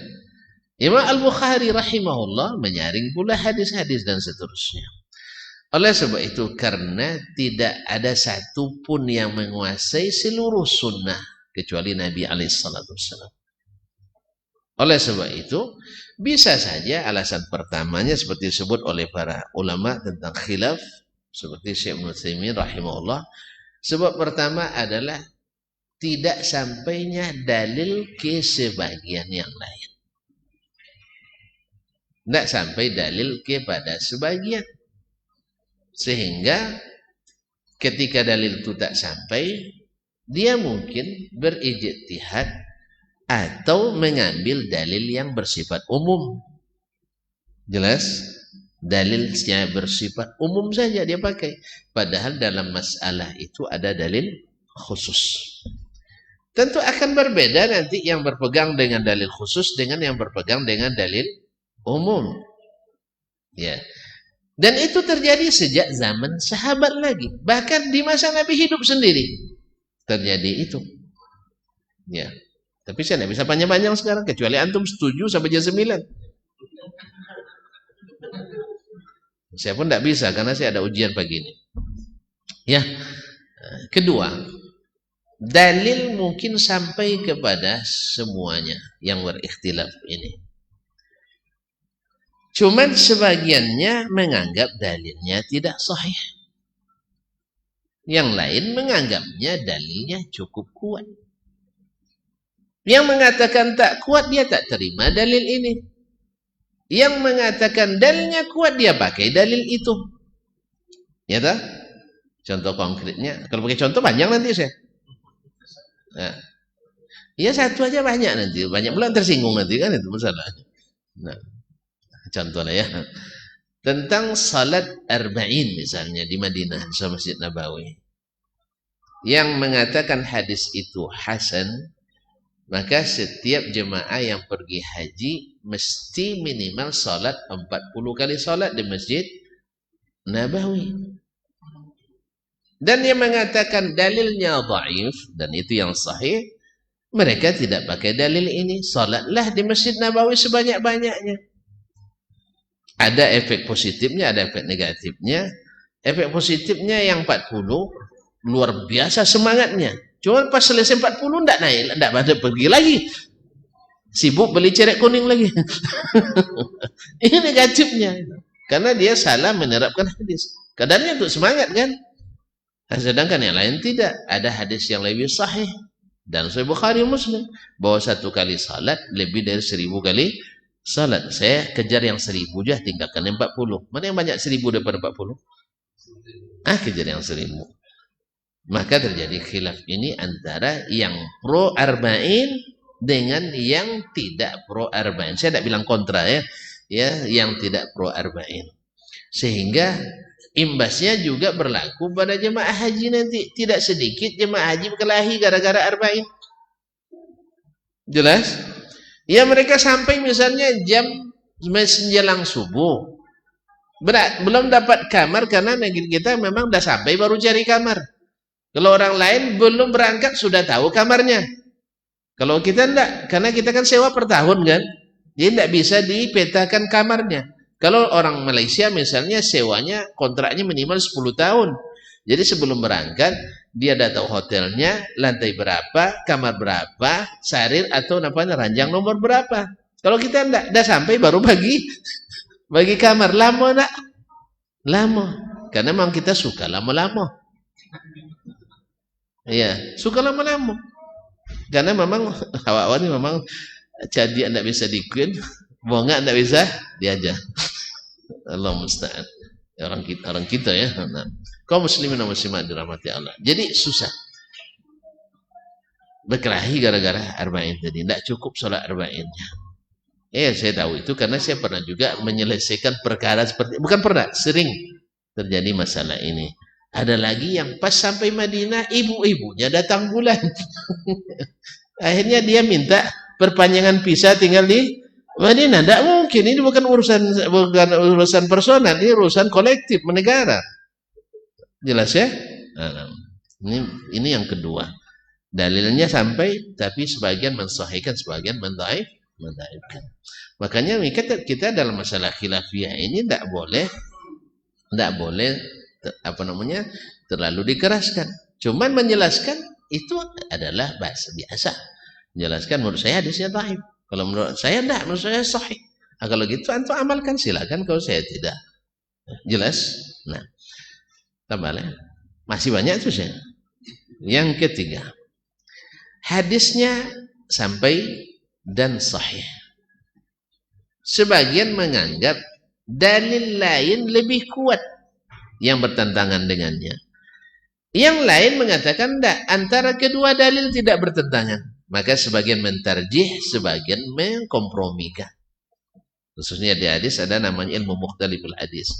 Imam Al-Bukhari rahimahullah menyaring pula hadis-hadis dan seterusnya. Oleh sebab itu, karena tidak ada satu pun yang menguasai seluruh sunnah kecuali Nabi alaihissalatu wassalam. Oleh sebab itu, bisa saja alasan pertamanya seperti disebut oleh para ulama tentang khilaf, seperti Syekh Ibnu Utsaimin rahimahullah. Sebab pertama adalah tidak sampainya dalil ke sebagian yang lain. Tidak sampai dalil kepada sebagian. Sehingga ketika dalil itu tak sampai, dia mungkin berijtihad atau mengambil dalil yang bersifat umum. Jelas? Dalilnya bersifat umum saja dia pakai. Padahal dalam masalah itu ada dalil khusus. Tentu akan berbeda nanti yang berpegang dengan dalil khusus dengan yang berpegang dengan dalil umum. Ya. Dan itu terjadi sejak zaman sahabat lagi. Bahkan di masa Nabi hidup sendiri terjadi itu. Ya. Tapi saya tidak bisa panjang-panjang sekarang. Kecuali antum setuju sampai jam 9. Saya pun tidak bisa karena saya ada ujian pagi ini. Ya. Kedua, dalil mungkin sampai kepada semuanya yang berikhtilaf ini. Cuman sebagiannya menganggap dalilnya tidak sahih. Yang lain menganggapnya dalilnya cukup kuat. Yang mengatakan tak kuat, dia tak terima dalil ini. Yang mengatakan dalilnya kuat, dia pakai dalil itu. Ya tak? Contoh konkretnya, kalau pakai contoh panjang nanti saya. Nah. Ya satu aja banyak nanti. Banyak pula tersinggung nanti kan itu masalahnya. Nah, contohnya ya. Tentang salat arba'in misalnya di Madinah, di Masjid Nabawi. Yang mengatakan hadis itu hasan, maka setiap jemaah yang pergi haji mesti minimal salat 40 kali salat di Masjid Nabawi. Dan dia mengatakan dalilnya dhaif dan itu yang sahih, Mereka tidak pakai dalil ini. Salatlah di Masjid Nabawi sebanyak-banyaknya. Ada efek positifnya, ada efek negatifnya. Efek positifnya yang 40 luar biasa semangatnya. Cuma pas selesai 40 enggak naik, enggak pada pergi lagi. Sibuk beli cerek kuning lagi. Ini negatifnya. Karena dia salah menerapkan hadis. Kadarnya untuk semangat kan. Sedangkan yang lain tidak. Ada hadis yang lebih sahih. Dan Sahih Bukhari Muslim. Bahwa 1 kali salat lebih dari 1000 kali salat. Saya kejar yang 1000 aja, tinggalkan yang 40. Mana yang banyak 1000 daripada 40? Kejar yang 1000. Maka terjadi khilaf ini antara yang pro arba'in dengan yang tidak pro arba'in. Saya tidak bilang kontra ya, yang tidak pro arba'in. Sehingga imbasnya juga berlaku pada jemaah haji nanti. Tidak sedikit jemaah haji berkelahi gara-gara arba'in. Jelas? Ya mereka sampai misalnya jam menjelang subuh. Belum dapat kamar karena negeri kita memang udah sampai baru cari kamar. Kalau orang lain belum berangkat sudah tahu kamarnya. Kalau kita enggak, karena kita kan sewa per tahun kan. Jadi enggak bisa dipetakan kamarnya. Kalau orang Malaysia misalnya sewanya kontraknya minimal 10 tahun. Jadi sebelum berangkat dia udah tahu hotelnya, lantai berapa, kamar berapa, sarir atau ranjang nomor berapa. Kalau kita enggak, udah sampai baru bagi kamar. Lama enggak? Lama. Karena memang kita suka lama-lama. Iya, suka lama-lama. Karena memang awak-awak ini memang jadi enggak bisa dikuin, bonga enggak bisa diajar. Allah musta'an. Orang kita ya. Nah, kaum muslimin dan muslimat dirahmati Allah. Jadi susah. Berkelahi gara-gara arba'in tadi. Enggak cukup sholat arba'innya. Saya tahu itu karena saya pernah juga menyelesaikan perkara seperti, bukan pernah, sering terjadi masalah ini. Ada lagi yang pas sampai Madinah, ibu-ibunya datang bulan. Akhirnya dia minta perpanjangan visa tinggal di Madinah. Tidak mungkin, ini bukan urusan personal, ini urusan kolektif negara. Jelas ya? Nah, ini yang kedua. Dalilnya sampai, tapi sebagian mensahihkan, sebagian mendhaifkan. Makanya kita dalam masalah khilafiyah ini tidak boleh terlalu dikeraskan. Cuman menjelaskan itu adalah bahasa biasa. Menjelaskan menurut saya hadisnya dhaif. Kalau menurut saya enggak, menurut saya sahih. Kalau gitu antum amalkan silakan, kalau saya tidak. Jelas? Nah, tambah masih banyak tuh saya. Yang ketiga, hadisnya sampai dan sahih. Sebagian menganggap dalil lain lebih kuat yang bertentangan dengannya. Yang lain mengatakan tidak, antara kedua dalil tidak bertentangan. Maka sebagian mentarjih, sebagian mengkompromikan. Khususnya di hadis ada namanya ilmu mukhtaliful hadis.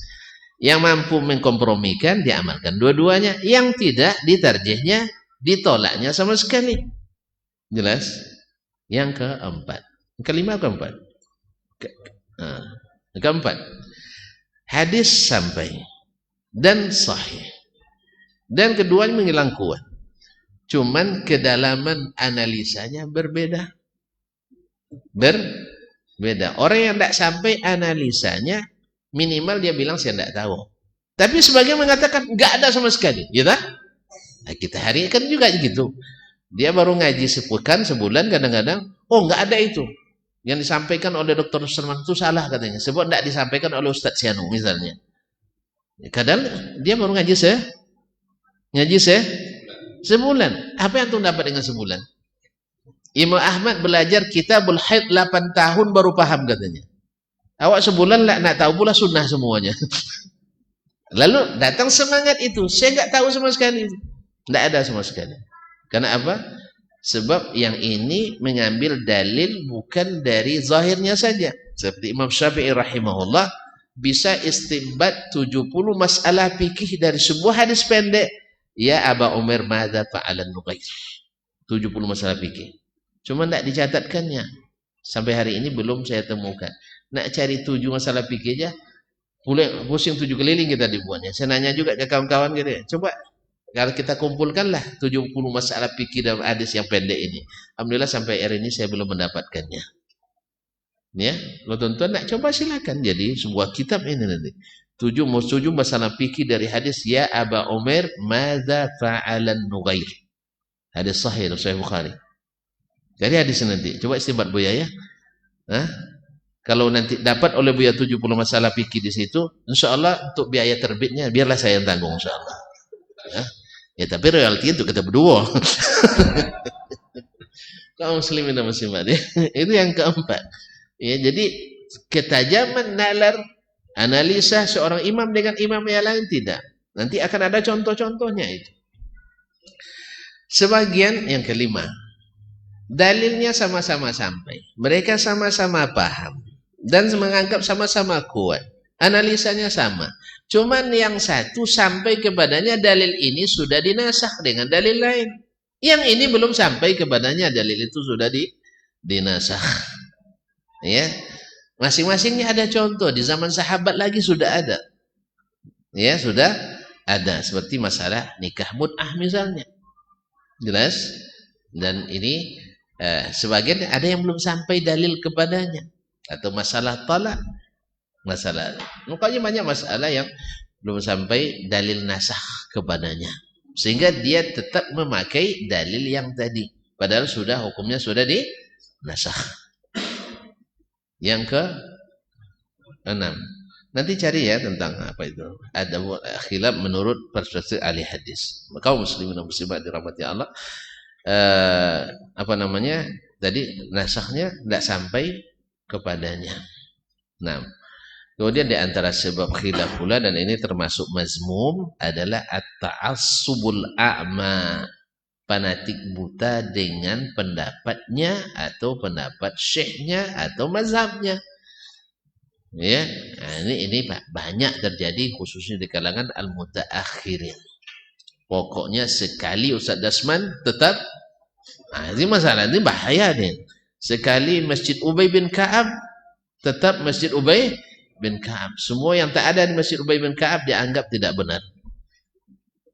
Yang mampu mengkompromikan diamalkan dua-duanya. Yang tidak ditarjihnya, ditolaknya sama sekali. Jelas? Yang keempat. Kelima keempat. Keempat. Hadis sampai dan sahih. Dan keduanya menghilang kuat. Cuman kedalaman analisanya berbeda. Berbeda. Orang yang tidak sampai analisanya, minimal dia bilang saya tidak tahu. Tapi sebagian mengatakan nggak ada sama sekali. Gitu? Nah, kita hari kan juga gitu. Dia baru ngaji sepekan, sebulan kadang-kadang, oh nggak ada itu. Yang disampaikan oleh Dr. Serman itu salah katanya. Sebab tidak disampaikan oleh Ustadz Sianu misalnya. Kadang dia baru ngaji sebulan. Apa yang antum dapat dengan sebulan? Imam Ahmad belajar Kitabul Haid 8 tahun baru paham katanya. Awak sebulan nak tahu pula sunnah semuanya. Lalu datang semangat itu. Saya nggak tahu sama sekali. Tidak ada sama sekali. Karena apa? Sebab yang ini mengambil dalil bukan dari zahirnya saja. Seperti Imam Syafi'i rahimahullah bisa istinbat 70 masalah fikih dari sebuah hadis pendek. Ya Aba Umar madza fa'alan Nuqais. 70 masalah fikih. Cuma tidak dicatatkannya. Sampai hari ini belum saya temukan. Nak cari 7 masalah fikih aja, pusing 7 keliling kita dibuatnya. Saya nanya juga ke kawan-kawan gitu ya. Coba Kalau kita kumpulkanlah 70 masalah fikih dalam hadis yang pendek ini. Alhamdulillah sampai hari ini saya belum mendapatkannya. Ya, lo tuan-tuan nak coba silakan. Jadi sebuah kitab ini nanti. 7 masalah fikih dari hadis ya Aba Umair madza fa'alan Nughair. Hadis sahih Bukhari. Dari hadis nanti. Coba istinbat Buya ya. Hah? Kalau nanti dapat oleh Buya 70 masalah fikih di situ, insyaallah untuk biaya terbitnya biarlah saya yang tanggung insyaallah. Ya tapi realitinya untuk kita berdua. Kaum muslimin dan muslimat ya. Itu yang keempat. Ya, jadi ketajaman nalar analisa seorang imam dengan imam yang lain tidak. Nanti akan ada contoh-contohnya itu. Sebagian yang kelima, dalilnya sama-sama sampai. Mereka sama-sama paham dan menganggap sama-sama kuat. Analisanya sama. Cuman yang satu sampai kepadanya dalil ini sudah dinasakh dengan dalil lain. Yang ini belum sampai kepadanya dalil itu sudah dinasakh. Ya, masing-masingnya ada contoh. Di zaman sahabat lagi sudah ada. Ya, sudah ada. Seperti masalah nikah mut'ah misalnya. Jelas? Dan ini sebagian ada yang belum sampai dalil kepadanya. Atau masalah talak. Makanya banyak masalah yang belum sampai dalil nasakh kepadanya. Sehingga dia tetap memakai dalil yang tadi. Padahal sudah hukumnya sudah dinasakh. Yang ke-6. Nanti cari ya tentang apa itu. Ada khilaf menurut perspektif ahli hadis. Kaum muslimin dan muslimat dirahmati Allah. Tadi nasakhnya tidak sampai kepadanya. Nah, kemudian di antara sebab khilaf pula dan ini termasuk mazmum adalah at-ta'assubul a'ma. Fanatik buta dengan pendapatnya atau pendapat syekhnya atau mazhabnya. Ya, nah ini banyak terjadi khususnya di kalangan al-mutaakhirin. Pokoknya sekali Ustaz Dasman tetap ini masalah ini bahaya nih. Sekali Masjid Ubay bin Ka'ab tetap Masjid Ubay bin Ka'ab. Semua yang tak ada di Masjid Ubay bin Ka'ab dianggap tidak benar.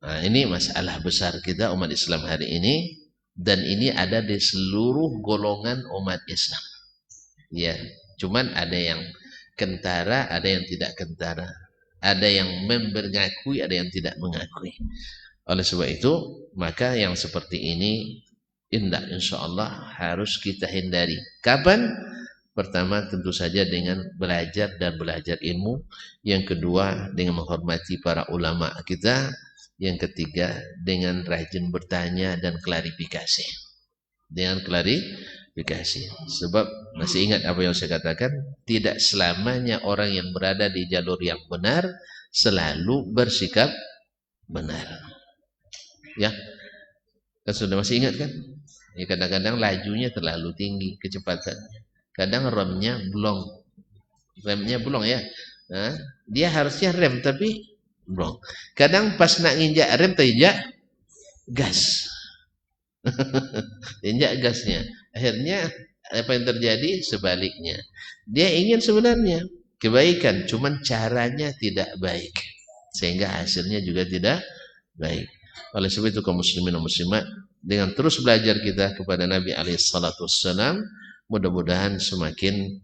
Nah, ini masalah besar kita umat Islam hari ini dan ini ada di seluruh golongan umat Islam. Ya, cuman ada yang kentara, ada yang tidak kentara. Ada yang mengakui, ada yang tidak mengakui. Oleh sebab itu, maka yang seperti ini insyaallah harus kita hindari. Kapan? Pertama tentu saja dengan belajar dan belajar ilmu. Yang kedua dengan menghormati para ulama kita. Yang ketiga dengan rajin bertanya dan klarifikasi. Dengan klarifikasi. Sebab masih ingat apa yang saya katakan, tidak selamanya orang yang berada di jalur yang benar selalu bersikap benar. Ya. Kan sudah masih ingat kan? Ya, kadang-kadang lajunya terlalu tinggi kecepatannya. Kadang remnya blong ya. Nah, dia harusnya rem tapi blong. Kadang pas nak nginjak rem terinjak gas. Injak gasnya. Akhirnya apa yang terjadi? Sebaliknya. Dia ingin sebenarnya kebaikan, cuman caranya tidak baik. Sehingga hasilnya juga tidak baik. Oleh sebab itu kaum muslimin dan muslimat, dengan terus belajar kita kepada Nabi alaihissalam, mudah-mudahan semakin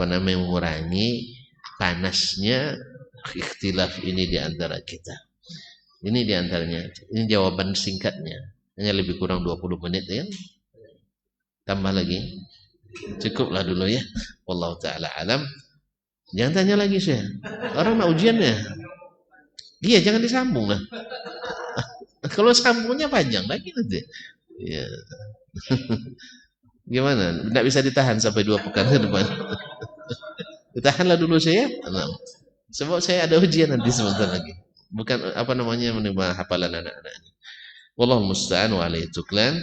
mengurangi panasnya ikhtilaf ini di antara kita. Ini di antaranya. Ini jawaban singkatnya. Hanya lebih kurang 20 menit ya. Tambah lagi. Cukuplah dulu ya. Wallahu taala alam. Jangan tanya lagi saya. Orang nak ujian ya. Iya, jangan disambung lah. Kalau sambungnya panjang lagi nanti. Ya. Gimana? Tidak bisa ditahan sampai 2 pekan ke depan. Ditahanlah dulu saya. Sebab saya ada ujian nanti sebentar lagi. Bukan menerima hafalan anak-anak ini. Wallahu musta'an wa alaihi tuklan.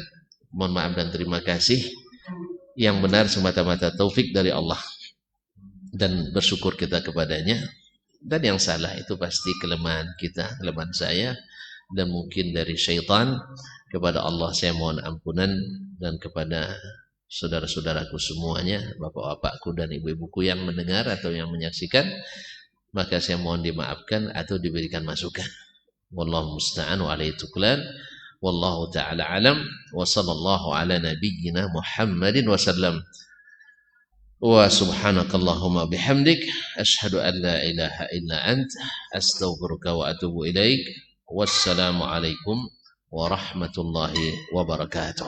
Mohon maaf dan terima kasih. Yang benar semata-mata taufik dari Allah. Dan bersyukur kita kepadanya. Dan yang salah itu pasti kelemahan kita, kelemahan saya. Dan mungkin dari syaitan. Kepada Allah saya mohon ampunan. Dan kepada saudara-saudaraku semuanya, bapak-bapakku dan ibu-ibuku yang mendengar atau yang menyaksikan, maka saya mohon dimaafkan atau diberikan masukan. Wallahu musta'an wa alaihi tuklan. Wallahu ta'ala alam. Wa sallallahu ala nabiyyina Muhammadin wa sallam. Wa subhanakallahumma bihamdik asyhadu an la ilaha illa ant astaghfiruka wa atubu ilaik. Wassalamu alaikum warahmatullahi wabarakatuh.